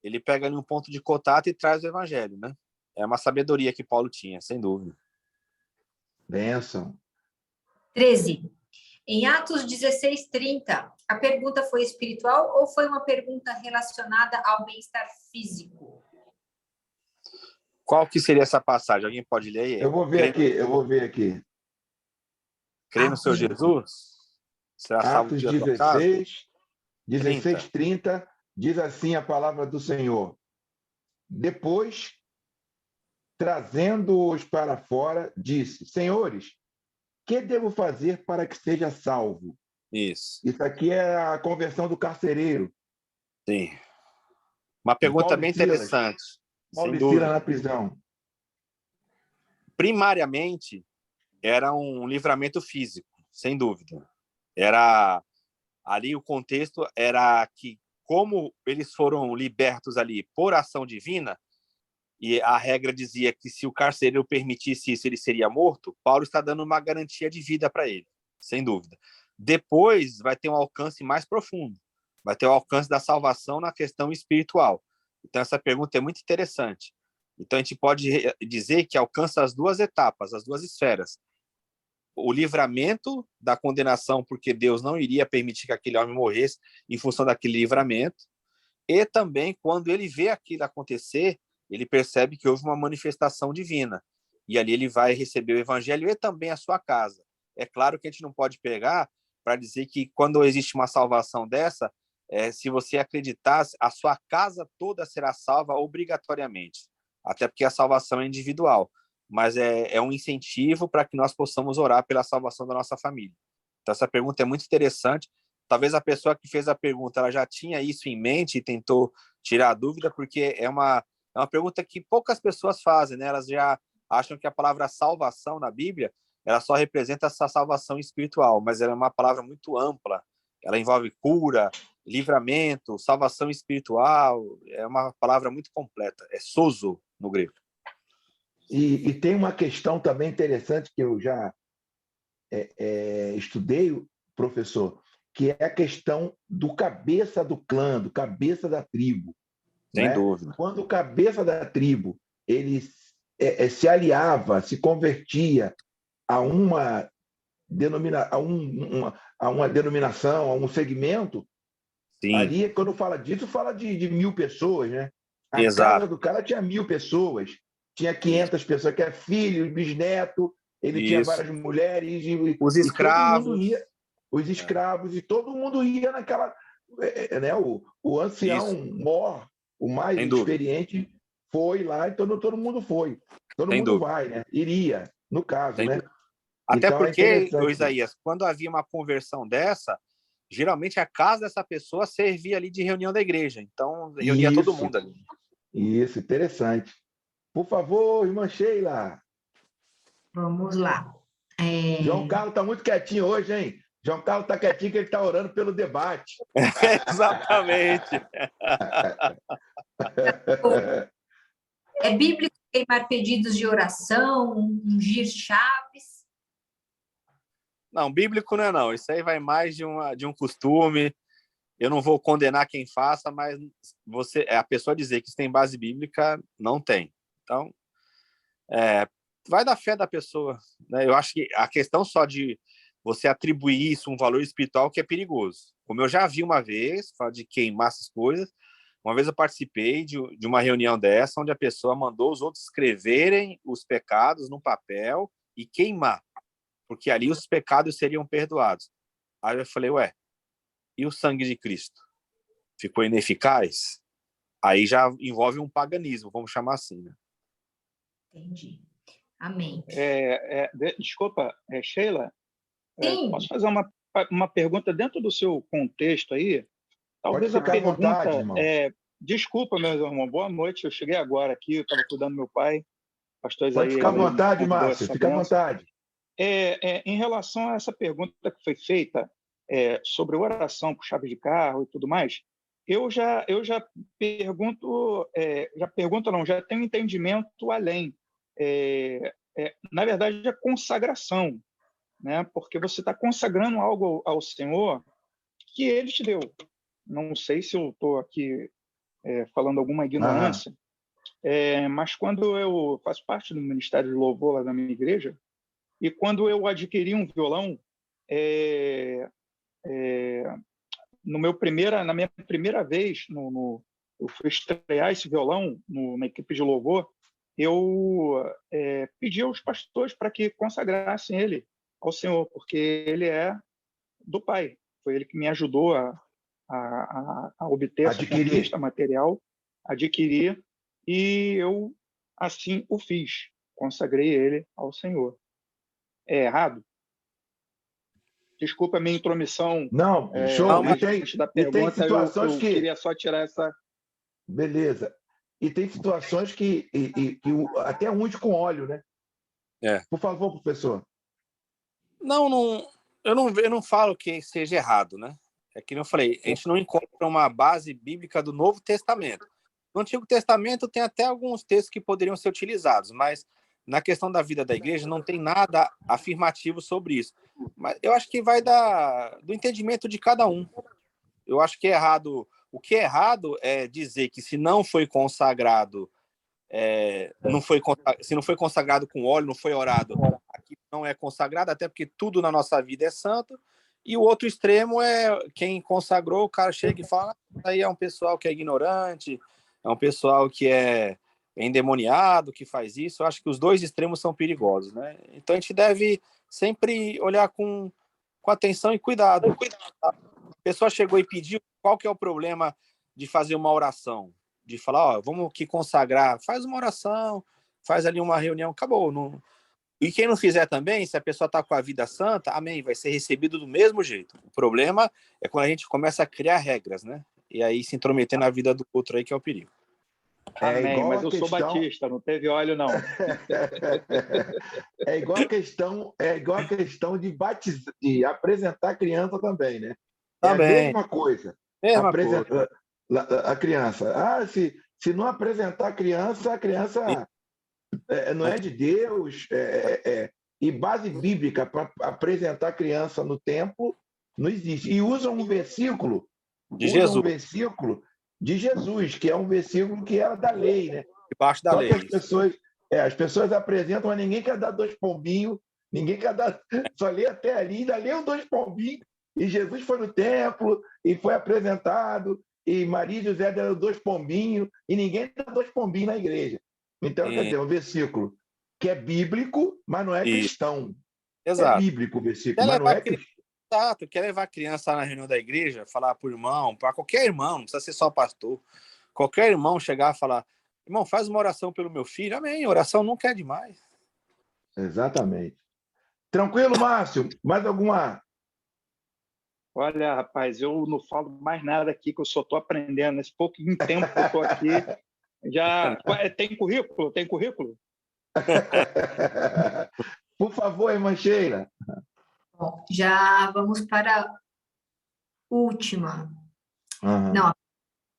Ele pega ali um ponto de contato e traz o evangelho, né? É uma sabedoria que Paulo tinha, sem dúvida. Bênção. 13. Em Atos 16:30, a pergunta foi espiritual ou foi uma pergunta relacionada ao bem-estar físico? Qual que seria essa passagem? Alguém pode ler aí? Eu vou ver aqui. Crê no seu Jesus? Será salvo Atos da tua casa? 16:30, diz assim a palavra do Senhor. Depois, trazendo-os para fora, disse: Senhores, que devo fazer para que seja salvo? Isso, Isso aqui é a conversão do carcereiro, sim. Uma de pergunta Paulo bem e Silas. interessante, Paulo sem e Silas dúvida. na prisão. Primariamente, era um livramento físico, sem dúvida. Era ali o contexto era que, como eles foram libertos ali por ação divina, e a regra dizia que se o carcereiro permitisse isso, ele seria morto, Paulo está dando uma garantia de vida para ele, sem dúvida. Depois vai ter um alcance mais profundo, vai ter o alcance da salvação na questão espiritual. Então, essa pergunta é muito interessante. Então, a gente pode dizer que alcança as duas etapas, as duas esferas. O livramento da condenação, porque Deus não iria permitir que aquele homem morresse em função daquele livramento, e também, quando ele vê aquilo acontecer, ele percebe que houve uma manifestação divina. E ali ele vai receber o evangelho e também a sua casa. É claro que a gente não pode pegar para dizer que quando existe uma salvação dessa, se você acreditar, a sua casa toda será salva obrigatoriamente. Até porque a salvação é individual. Mas é um incentivo para que nós possamos orar pela salvação da nossa família. Então, essa pergunta é muito interessante. Talvez a pessoa que fez a pergunta ela já tinha isso em mente e tentou tirar a dúvida, porque é uma pergunta que poucas pessoas fazem, né? Elas já acham que a palavra salvação na Bíblia ela só representa essa salvação espiritual, mas ela é uma palavra muito ampla. Ela envolve cura, livramento, salvação espiritual. É uma palavra muito completa. É sozo no grego. E tem uma questão também interessante que eu já estudei, professor, que é a questão do cabeça do clã, do cabeça da tribo. Sem né? dúvida. Quando o cabeça da tribo ele se aliava, se convertia a uma denominação, a um segmento, Sim, ali, quando fala disso, fala de 1.000 pessoas, né? A exato. casa do cara tinha 1.000 pessoas, tinha 500 pessoas, que é filho, bisneto, ele tinha Isso. várias mulheres, Os e todo mundo escravos. ia, os escravos, e todo mundo ia naquela... né? O ancião Isso. mor, o mais Sem dúvida. experiente, foi lá, então todo mundo foi. Todo Sem mundo dúvida. vai, né? Iria, no caso, Sem né? dúvida. Até Então, é porque, interessante. Isaías, quando havia uma conversão dessa, geralmente a casa dessa pessoa servia ali de reunião da igreja. Então, reunia todo Isso, mundo ali. isso, interessante. Por favor, irmã Sheila. Vamos lá. João Carlos está muito quietinho hoje, hein? João Carlos está quietinho que ele está orando pelo debate. Exatamente. É bíblico queimar pedidos de oração, ungir chaves? Não, bíblico não é não. Isso aí vai mais de um costume. Eu não vou condenar quem faça, mas a pessoa dizer que isso tem base bíblica, não tem. Então, vai da fé da pessoa, né? Eu acho que a questão só de você atribuir isso um valor espiritual que é perigoso. Como eu já vi uma vez, falar de queimar essas coisas, uma vez eu participei de uma reunião dessa, onde a pessoa mandou os outros escreverem os pecados no papel e queimar, porque ali os pecados seriam perdoados. Aí eu falei, e o sangue de Cristo? ficou ineficaz, aí já envolve um paganismo, vamos chamar assim, né? Entendi. Amém. Desculpa, Sheila, Sim. posso fazer uma pergunta dentro do seu contexto aí? Talvez Pode ficar à vontade, irmão. Desculpa, meu irmão, boa noite, eu cheguei agora aqui, eu estava cuidando do meu pai, pastores Pode aí... ficar à vontade, Márcio, fica à vontade. Em relação a essa pergunta que foi feita sobre oração por chave de carro e tudo mais, eu já pergunto, já tenho entendimento além. Na verdade, é consagração, né? Porque você está consagrando algo ao Senhor que Ele te deu. Não sei se eu estou aqui falando alguma ignorância, mas quando eu faço parte do Ministério de Louvor lá da minha igreja, e quando eu adquiri um violão, na minha primeira vez, eu fui estrear esse violão na equipe de louvor, eu pedi aos pastores para que consagrassem ele ao Senhor, porque ele é do Pai. Foi ele que me ajudou a obter essa conquista material, adquirir, e eu assim o fiz. Consagrei ele ao Senhor. É errado? Desculpa a minha intromissão. Não, show. Mas antes da pergunta, tem situações eu queria só tirar essa... Beleza. E tem situações que até unge com óleo, né? Por favor, professor. Eu não falo que seja errado, né? É que eu falei, a gente não encontra uma base bíblica do Novo Testamento. No Antigo Testamento tem até alguns textos que poderiam ser utilizados, mas na questão da vida da igreja não tem nada afirmativo sobre isso. Mas eu acho que vai do entendimento de cada um. Eu acho que é errado. O que é errado é dizer que se não foi consagrado, se não foi consagrado com óleo, não foi orado, aqui não é consagrado, até porque tudo na nossa vida é santo. E o outro extremo é quem consagrou, o cara chega e fala, aí é um pessoal que é ignorante, é um pessoal que é endemoniado, que faz isso. Eu acho que os dois extremos são perigosos, né? Então a gente deve sempre olhar com atenção e cuidado. A pessoa chegou e pediu, qual que é o problema de fazer uma oração? De falar, vamos aqui consagrar, faz uma oração, faz ali uma reunião, acabou. Não... E quem não fizer também, se a pessoa está com a vida santa, amém, vai ser recebido do mesmo jeito. O problema é quando a gente começa a criar regras, né? E aí se intrometer na vida do outro aí que é o perigo. Amém, mas eu sou batista, não teve óleo, não. É igual a questão de apresentar a criança também, né? Também. É a mesma coisa. Apresentar a criança. Se não apresentar a criança não é de Deus. E base bíblica para apresentar a criança no templo não existe. E usam um versículo de Jesus, que é um versículo que era da lei, né? Debaixo da lei. As pessoas apresentam, mas ninguém quer dar 2 pombinhos, ninguém quer dar, só lê até ali, ainda lê 2 pombinhos, e Jesus foi no templo e foi apresentado, e Maria e José deram 2 pombinhos, e ninguém dá 2 pombinhos na igreja. Então, quer dizer, um versículo que é bíblico, mas não é cristão. Exato. É bíblico o versículo, mas não é cristão. Exato, quer levar a criança na reunião da igreja, falar para o irmão, para qualquer irmão, não precisa ser só pastor, qualquer irmão chegar e falar, irmão, faz uma oração pelo meu filho, amém, oração nunca é demais. Exatamente. Tranquilo, Márcio? Mais alguma? Olha, rapaz, eu não falo mais nada aqui, que eu só estou aprendendo, nesse pouquinho tempo que eu estou aqui, já... Tem currículo? Tem currículo? Por favor, irmã Sheila. Bom, já vamos para a última. Não, a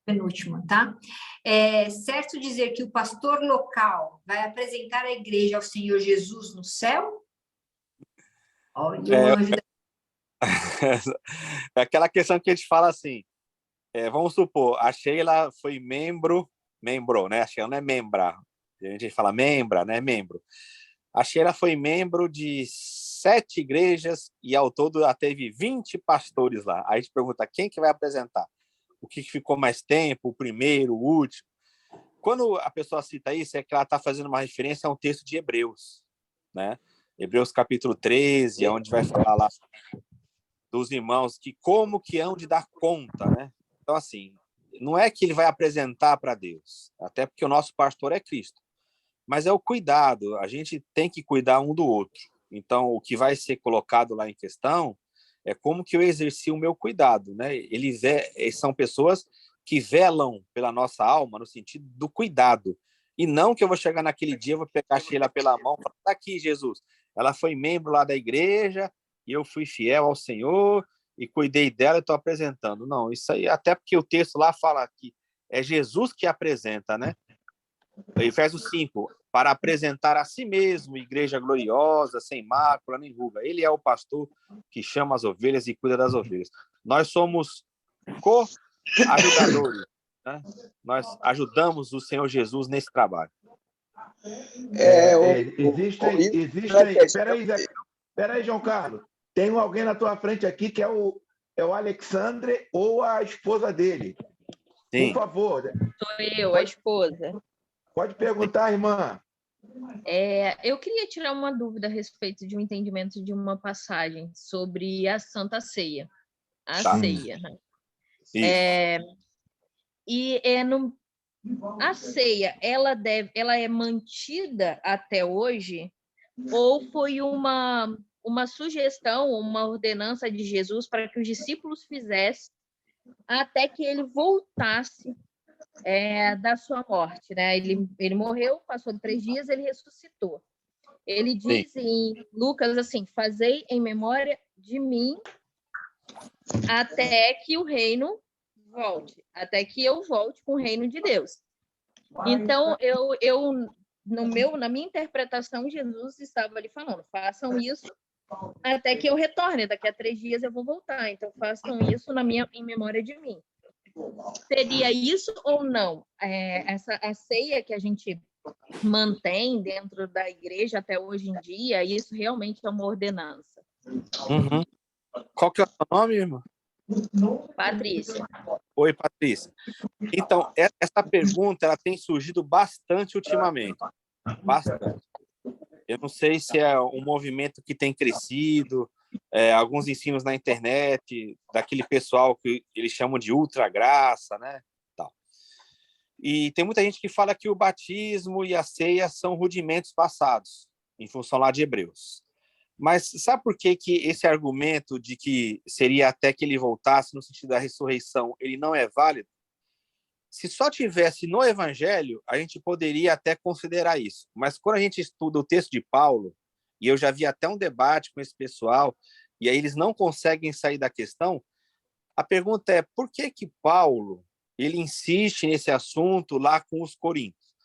penúltima, tá? É certo dizer que o pastor local vai apresentar a igreja ao Senhor Jesus no céu? Olha o anjo da... É aquela questão que a gente fala assim, vamos supor, a Sheila foi membro, né? A Sheila não é membra. A gente fala membra, né? Membro. A Sheila foi membro de 7 igrejas e ao todo ela teve 20 pastores lá. Aí a gente pergunta quem que vai apresentar? O que ficou mais tempo, o primeiro, o último? Quando a pessoa cita isso, é que ela está fazendo uma referência a um texto de Hebreus, né? Hebreus capítulo 13, onde vai falar lá dos irmãos que como que hão de dar conta, né? Então, assim, não é que ele vai apresentar para Deus, até porque o nosso pastor é Cristo, mas é o cuidado. A gente tem que cuidar um do outro. Então, o que vai ser colocado lá em questão é como que eu exerci o meu cuidado, né? Eles são pessoas que velam pela nossa alma no sentido do cuidado. E não que eu vou chegar naquele dia, eu vou pegar a Sheila pela mão e falar, tá aqui, Jesus. Ela foi membro lá da igreja e eu fui fiel ao Senhor e cuidei dela e estou apresentando. Não, isso aí, até porque o texto lá fala que é Jesus que apresenta, né? Efésios 5, para apresentar a si mesmo, igreja gloriosa, sem mácula nem ruga. Ele é o pastor que chama as ovelhas e cuida das ovelhas. Nós somos co-ajudadores, né? Nós ajudamos o Senhor Jesus nesse trabalho. Espera aí, João Carlos. Tem alguém na tua frente aqui que é o Alexandre ou a esposa dele. Sim. Por favor. Sou eu, a esposa. Pode perguntar, irmã. Eu queria tirar uma dúvida a respeito de um entendimento de uma passagem sobre a Santa Ceia. Ceia, né? A ceia, ela é mantida até hoje ou foi uma sugestão, uma ordenança de Jesus para que os discípulos fizessem até que ele voltasse da sua morte, né? Ele morreu, passou 3 dias, ele ressuscitou. Ele diz em Lucas assim: fazei em memória de mim até que o reino volte, até que eu volte com o reino de Deus. Então, na minha interpretação, Jesus estava ali falando: façam isso até que eu retorne, daqui a 3 dias eu vou voltar, então façam isso em memória de mim. Seria isso ou não? A ceia que a gente mantém dentro da igreja até hoje em dia, isso realmente é uma ordenança. Uhum. Qual que é o seu nome, irmã? Patrícia. Oi, Patrícia. Então, essa pergunta ela tem surgido bastante ultimamente. Bastante. Eu não sei se é um movimento que tem crescido, alguns ensinos na internet, daquele pessoal que eles chamam de ultragraça, né? Tal. E tem muita gente que fala que o batismo e a ceia são rudimentos passados, em função lá de Hebreus. Mas sabe por que esse argumento de que seria até que ele voltasse, no sentido da ressurreição, ele não é válido? Se só tivesse no Evangelho, a gente poderia até considerar isso. Mas quando a gente estuda o texto de Paulo, e eu já vi até um debate com esse pessoal, e aí eles não conseguem sair da questão, a pergunta é: por que Paulo ele insiste nesse assunto lá com os coríntios?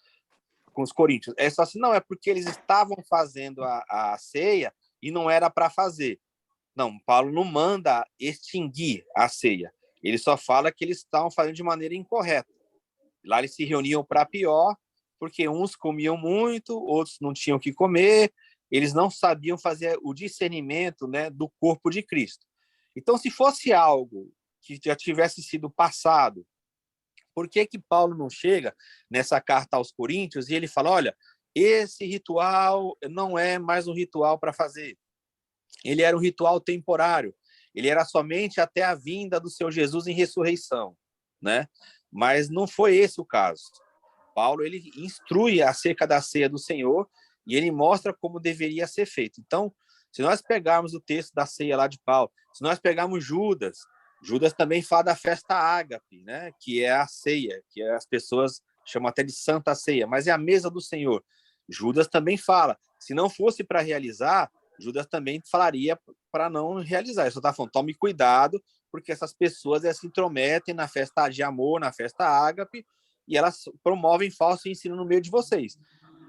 É só assim, não, é porque eles estavam fazendo a ceia e não era para fazer. Não, Paulo não manda extinguir a ceia. Ele só fala que eles estavam fazendo de maneira incorreta. Lá eles se reuniam para pior, porque uns comiam muito, outros não tinham o que comer, eles não sabiam fazer o discernimento, né, do corpo de Cristo. Então, se fosse algo que já tivesse sido passado, por que Paulo não chega nessa carta aos Coríntios e ele fala: olha, esse ritual não é mais um ritual para fazer. Ele era um ritual temporário. Ele era somente até a vinda do seu Jesus em ressurreição, né? Mas não foi esse o caso. Paulo ele instrui acerca da ceia do Senhor e ele mostra como deveria ser feito. Então, se nós pegarmos o texto da ceia lá de Paulo, se nós pegarmos Judas também fala da festa ágape, né? Que é a ceia, que as pessoas chamam até de Santa Ceia, mas é a mesa do Senhor. Judas também fala. Se não fosse para realizar, Judas também falaria para não realizar. Ele só está falando: tome cuidado, porque essas pessoas se intrometem na festa de amor, na festa ágape, e elas promovem falso ensino no meio de vocês.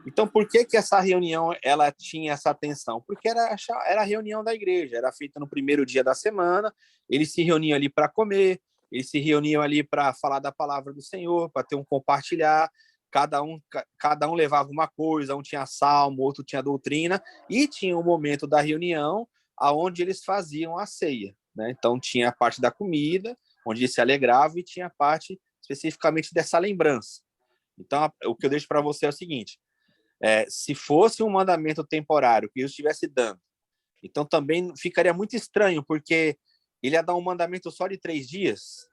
Então, por que essa reunião ela tinha essa atenção? Porque era a reunião da igreja, era feita no primeiro dia da semana, eles se reuniam ali para comer, eles se reuniam ali para falar da palavra do Senhor, para ter um compartilhar, cada um levava uma coisa, um tinha salmo, outro tinha doutrina, e tinha um momento da reunião onde eles faziam a ceia, né? Então, tinha a parte da comida, onde eles se alegravam, e tinha a parte especificamente dessa lembrança. Então, o que eu deixo para você é o seguinte: se fosse um mandamento temporário que Jesus estivesse dando, então também ficaria muito estranho, porque ele ia dar um mandamento só de 3 dias,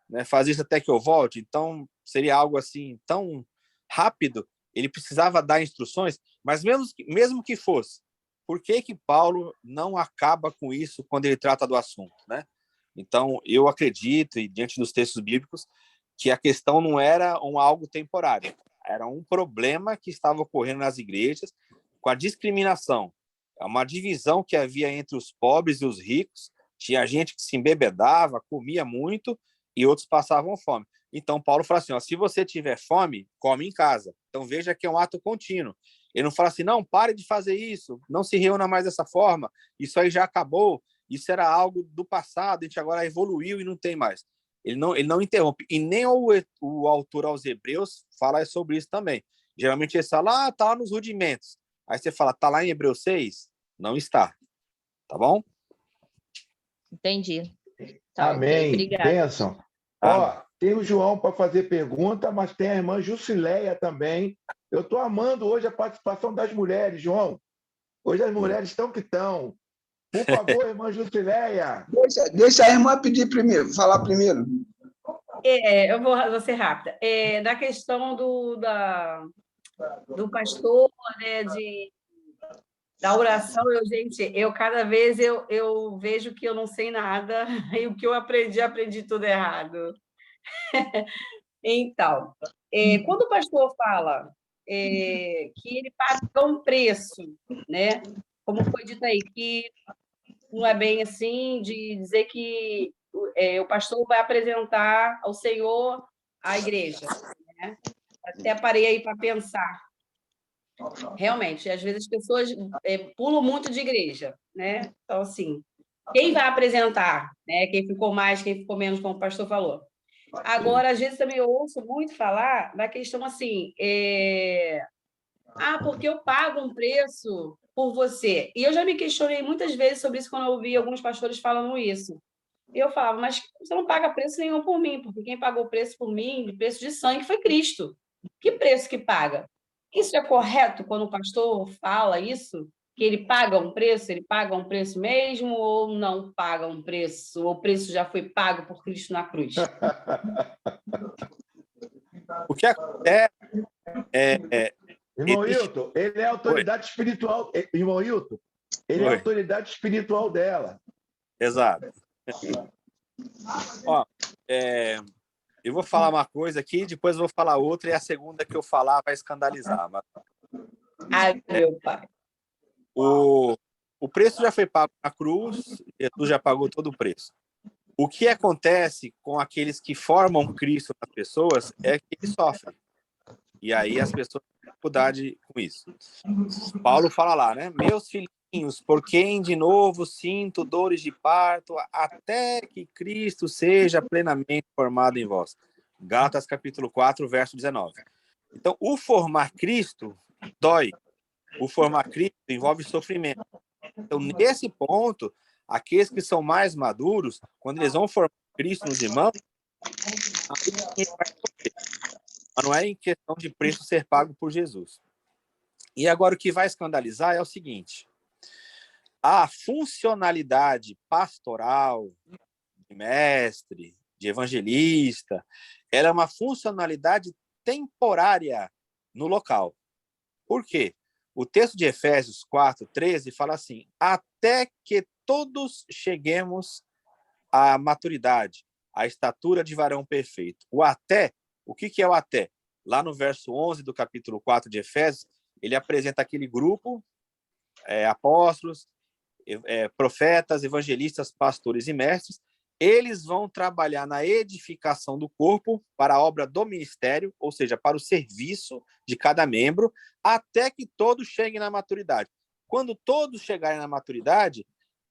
né? Faz isso até que eu volte. Então, seria algo assim tão rápido. Ele precisava dar instruções, mas mesmo que fosse, por que que Paulo não acaba com isso quando ele trata do assunto, né? Então, eu acredito, e diante dos textos bíblicos, que a questão não era algo temporário, era um problema que estava ocorrendo nas igrejas com a discriminação. É uma divisão que havia entre os pobres e os ricos. Tinha gente que se embebedava, comia muito, e outros passavam fome. Então, Paulo fala assim, ó, se você tiver fome, come em casa. Então, veja que é um ato contínuo. Ele não fala assim, não, pare de fazer isso, não se reúna mais dessa forma, isso aí já acabou, isso era algo do passado, a gente agora evoluiu e não tem mais. Ele não interrompe. E nem o autor aos Hebreus fala sobre isso também. Geralmente ele fala, tá lá nos rudimentos. Aí você fala, tá lá em Hebreus 6? Não está. Tá bom? Entendi. Tá, Amém. ok, obrigada. Bênção. Ó, tem o João para fazer pergunta, mas tem a irmã Jusileia também. Eu estou amando hoje a participação das mulheres, João. Hoje as mulheres estão que estão. Por favor, irmã Jusileia. Deixa a irmã pedir primeiro, falar primeiro. Eu vou ser rápida. Na questão do pastor, né, da oração, eu cada vez eu vejo que eu não sei nada e o que eu aprendi tudo errado. Então, quando o pastor fala que ele paga um preço, né, como foi dito aí, que não é bem assim de dizer que o pastor vai apresentar ao Senhor a igreja, né? Até parei aí para pensar. Realmente, às vezes as pessoas pulam muito de igreja, né? Então, assim, quem vai apresentar, né? Quem ficou mais, quem ficou menos, como o pastor falou. Agora, às vezes também eu ouço muito falar da questão assim, porque eu pago um preço por você. E eu já me questionei muitas vezes sobre isso quando eu ouvi alguns pastores falando isso. E eu falava, mas você não paga preço nenhum por mim, porque quem pagou preço por mim, preço de sangue, foi Cristo. Que preço que paga? Isso é correto quando o pastor fala isso? Que ele paga um preço mesmo, ou não paga um preço, ou o preço já foi pago por Cristo na cruz? O que acontece Irmão Hilton, ele é a autoridade espiritual. Irmão Hilton, ele é a autoridade espiritual dela. Exato. Ó, eu vou falar uma coisa aqui, depois eu vou falar outra, e a segunda que eu falar vai escandalizar. Mas... Ai, meu pai. O preço já foi pago na cruz, Jesus já pagou todo o preço. O que acontece com aqueles que formam Cristo nas pessoas é que eles sofrem. E aí as pessoas têm dificuldade com isso. Paulo fala lá, né? Meus filhinhos, por quem de novo sinto dores de parto, até que Cristo seja plenamente formado em vós. Gálatas capítulo 4, verso 19. Então, o formar Cristo dói. O formar Cristo envolve sofrimento. Então, nesse ponto, aqueles que são mais maduros, quando eles vão formar Cristo nos irmãos, mas não é em questão de preço ser pago por Jesus. E agora o que vai escandalizar é o seguinte: a funcionalidade pastoral, de mestre, de evangelista, ela é uma funcionalidade temporária no local. Por quê? O texto de Efésios 4:13 fala assim: até que todos cheguemos à maturidade, à estatura de varão perfeito. O que é o até? Lá no verso 11 do capítulo 4 de Efésios, ele apresenta aquele grupo, apóstolos, profetas, evangelistas, pastores e mestres. Eles vão trabalhar na edificação do corpo para a obra do ministério, ou seja, para o serviço de cada membro, até que todos cheguem na maturidade. Quando todos chegarem na maturidade,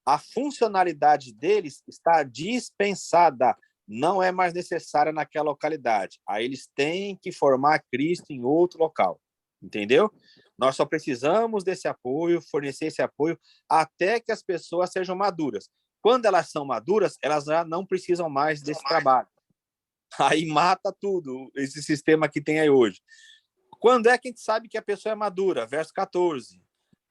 a funcionalidade deles está dispensada, não é mais necessária naquela localidade. Aí eles têm que formar Cristo em outro local, entendeu? Nós só precisamos desse apoio, fornecer esse apoio, até que as pessoas sejam maduras. Quando elas são maduras, elas já não precisam mais desse trabalho. Aí mata tudo, esse sistema que tem aí hoje. Quando é que a gente sabe que a pessoa é madura? Verso 14.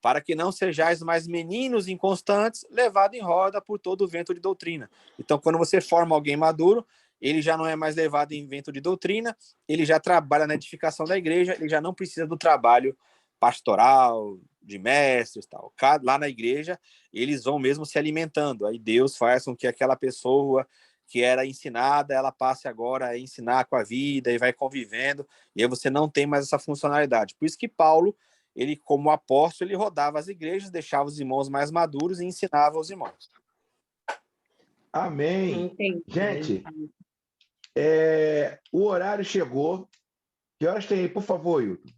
Para que não sejais mais meninos inconstantes, levados em roda por todo o vento de doutrina. Então, quando você forma alguém maduro, ele já não é mais levado em evento de doutrina, ele já trabalha na edificação da igreja, ele já não precisa do trabalho pastoral, de mestres, tal. Lá na igreja, eles vão mesmo se alimentando. Aí Deus faz com que aquela pessoa que era ensinada, ela passe agora a ensinar com a vida e vai convivendo, e aí você não tem mais essa funcionalidade. Por isso que Paulo, ele como apóstolo, ele rodava as igrejas, deixava os irmãos mais maduros e ensinava os irmãos. Amém. Entendi. Gente, o horário chegou. Que horas tem aí, por favor, Hilton?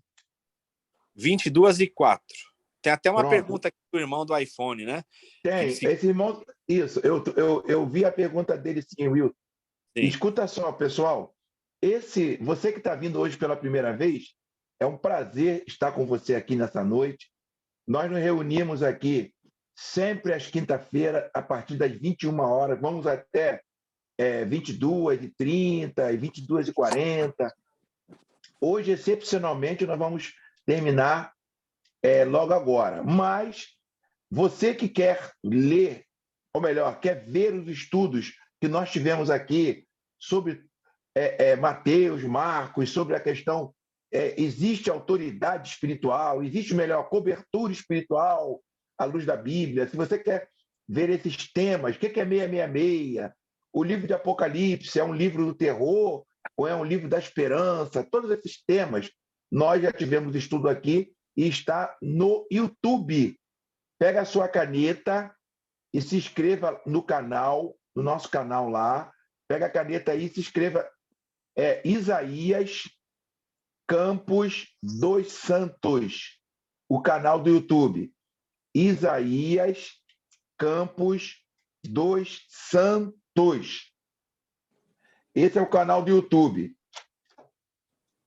22h04. Tem até uma Pronto. pergunta aqui do irmão do iPhone, né? Tem. Esse irmão... Isso, eu vi a pergunta dele sim, Wilton. Sim. Escuta só, pessoal. Você que está vindo hoje pela primeira vez, é um prazer estar com você aqui nessa noite. Nós nos reunimos aqui sempre às quinta-feiras, a partir das 21 horas. Vamos até 22h30 e 22h40. Hoje, excepcionalmente, nós vamos terminar logo agora. Mas você que quer ler, ou melhor, quer ver os estudos que nós tivemos aqui sobre Mateus, Marcos, sobre a questão, existe autoridade espiritual, existe, melhor, cobertura espiritual à luz da Bíblia. Se você quer ver esses temas, o que é 666? O livro de Apocalipse é um livro do terror ou é um livro da esperança? Todos esses temas nós já tivemos estudo aqui e está no YouTube. Pega a sua caneta e se inscreva no canal, no nosso canal lá. Pega a caneta aí e se inscreva. Isaías Campos dos Santos, o canal do YouTube. Isaías Campos dos Santos. Esse é o canal do YouTube.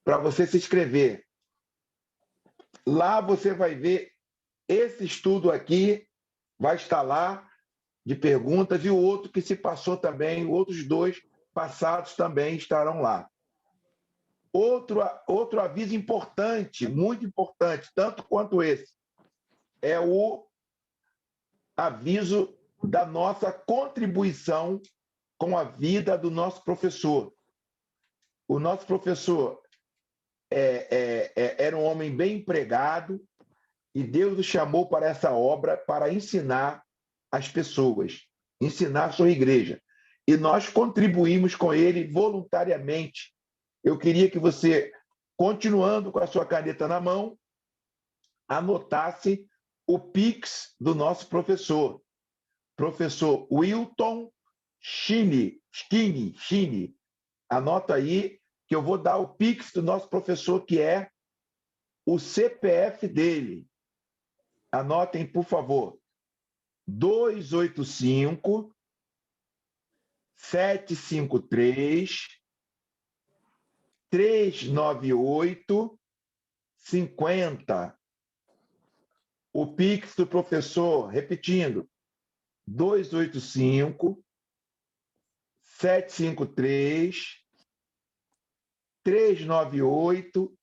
Para você se inscrever. Lá você vai ver esse estudo aqui, vai estar lá, de perguntas, e o outro que se passou também, outros 2 passados também estarão lá. Outro aviso importante, muito importante, tanto quanto esse, é o aviso da nossa contribuição com a vida do nosso professor. O nosso professor era um homem bem empregado e Deus o chamou para essa obra para ensinar as pessoas, ensinar a sua igreja. E nós contribuímos com ele voluntariamente. Eu queria que você, continuando com a sua caneta na mão, anotasse o Pix do nosso professor Wilton Chini. Anota aí que eu vou dar o Pix do nosso professor, que é o CPF dele. Anotem, por favor. 285 753 398 50. O Pix do professor, repetindo, 285 753 398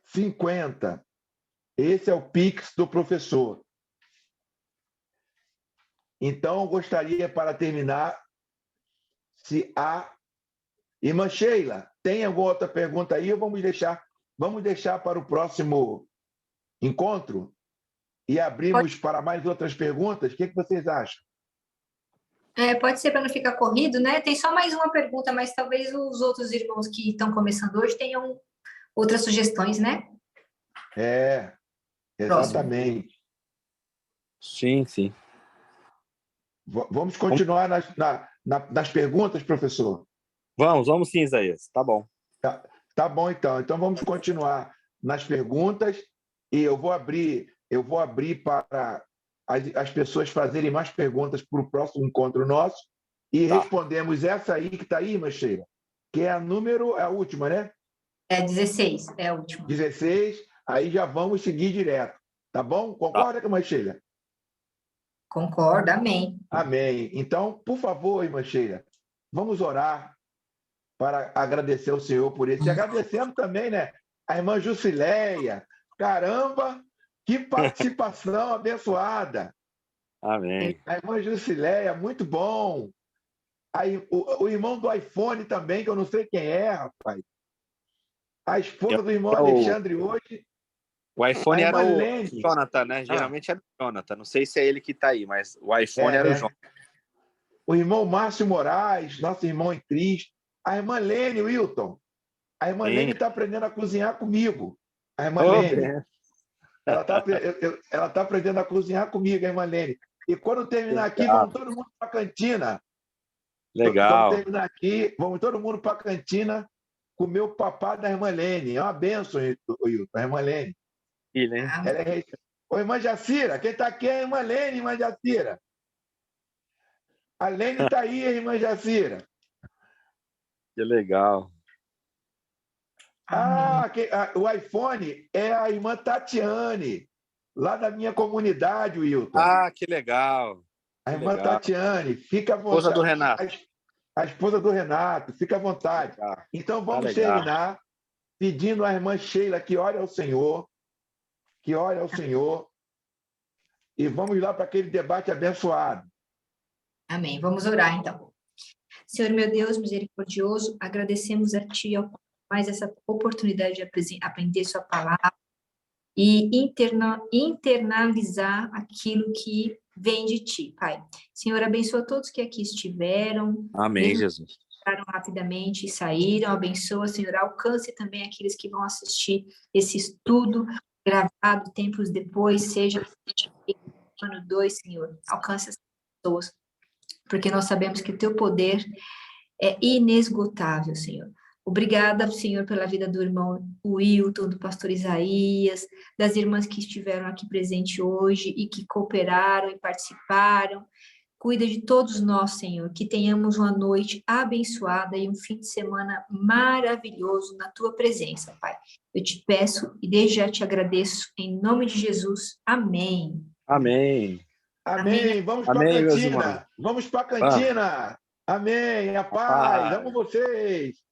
50. Esse é o Pix do professor. Então, eu gostaria, para terminar, se a irmã Sheila tem alguma outra pergunta aí, ou vamos deixar para o próximo encontro e abrimos para mais outras perguntas? O que vocês acham? Pode ser para não ficar corrido, né? Tem só mais uma pergunta, mas talvez os outros irmãos que estão começando hoje tenham outras sugestões, né? Exatamente. Sim, sim. Vamos continuar nas perguntas, professor? Vamos sim, Isaías. Tá bom. Tá bom, então. Então, vamos continuar nas perguntas e eu vou abrir para as pessoas fazerem mais perguntas para o próximo encontro nosso e respondemos essa aí que está aí, Sheila, que é a última, né? 16, é a última. 16, aí já vamos seguir direto. Tá bom? Concorda com a Sheila? Concordo, amém. Amém. Então, por favor, irmã Sheila, vamos orar para agradecer ao Senhor por isso. E agradecendo também, né, a irmã Jusileia. Caramba, que participação abençoada. Amém. A irmã Jusileia, muito bom. Aí, o irmão do iPhone também, que eu não sei quem é, rapaz. A esposa do irmão Alexandre hoje. O iPhone A era irmã o Lene. Jonathan, né? Geralmente era o Jonathan. Não sei se é ele que está aí, mas o iPhone era o Jonathan. O irmão Márcio Moraes, nosso irmão em Cristo. A irmã Lene, Wilton. A irmã Lene está aprendendo a cozinhar comigo. A irmã Lene. Ela tá aprendendo a cozinhar comigo, a irmã Lene. E quando terminar aqui, vamos todo mundo para a cantina. Legal. Vamos terminar aqui, vamos todo mundo para a cantina comer o papá da irmã Lene. É uma benção, Wilton, a irmã Lene. Ela é... Ô, irmã Jacira, quem está aqui é a irmã Lene, irmã Jacira. A Lene está aí, irmã Jacira. Que legal. O iPhone é a irmã Tatiane, lá da minha comunidade, Wilton. Que legal. A irmã Tatiane, fica à vontade. Esposa do Renato. A esposa do Renato, fica à vontade. Então vamos terminar pedindo à irmã Sheila que ore ao Senhor, e vamos lá para aquele debate abençoado. Amém. Vamos orar, então. Senhor, meu Deus, misericordioso, agradecemos a Ti mais essa oportunidade de aprender Sua palavra e internalizar aquilo que vem de Ti, Pai. Senhor, abençoa todos que aqui estiveram. Amém, Jesus. Entraram rapidamente e saíram. Abençoa, Senhor, alcance também aqueles que vão assistir esse estudo gravado tempos depois, seja ano 2, Senhor. Alcance as pessoas, porque nós sabemos que o Teu poder é inesgotável, Senhor. Obrigada, Senhor, pela vida do irmão Wilton, do pastor Isaías, das irmãs que estiveram aqui presentes hoje e que cooperaram e participaram. Cuida de todos nós, Senhor, que tenhamos uma noite abençoada e um fim de semana maravilhoso na Tua presença, Pai. Eu te peço e desde já te agradeço, em nome de Jesus. Amém. Amém. Amém. Vamos para a cantina. Vamos para a cantina. Amém. A paz. Amo vocês.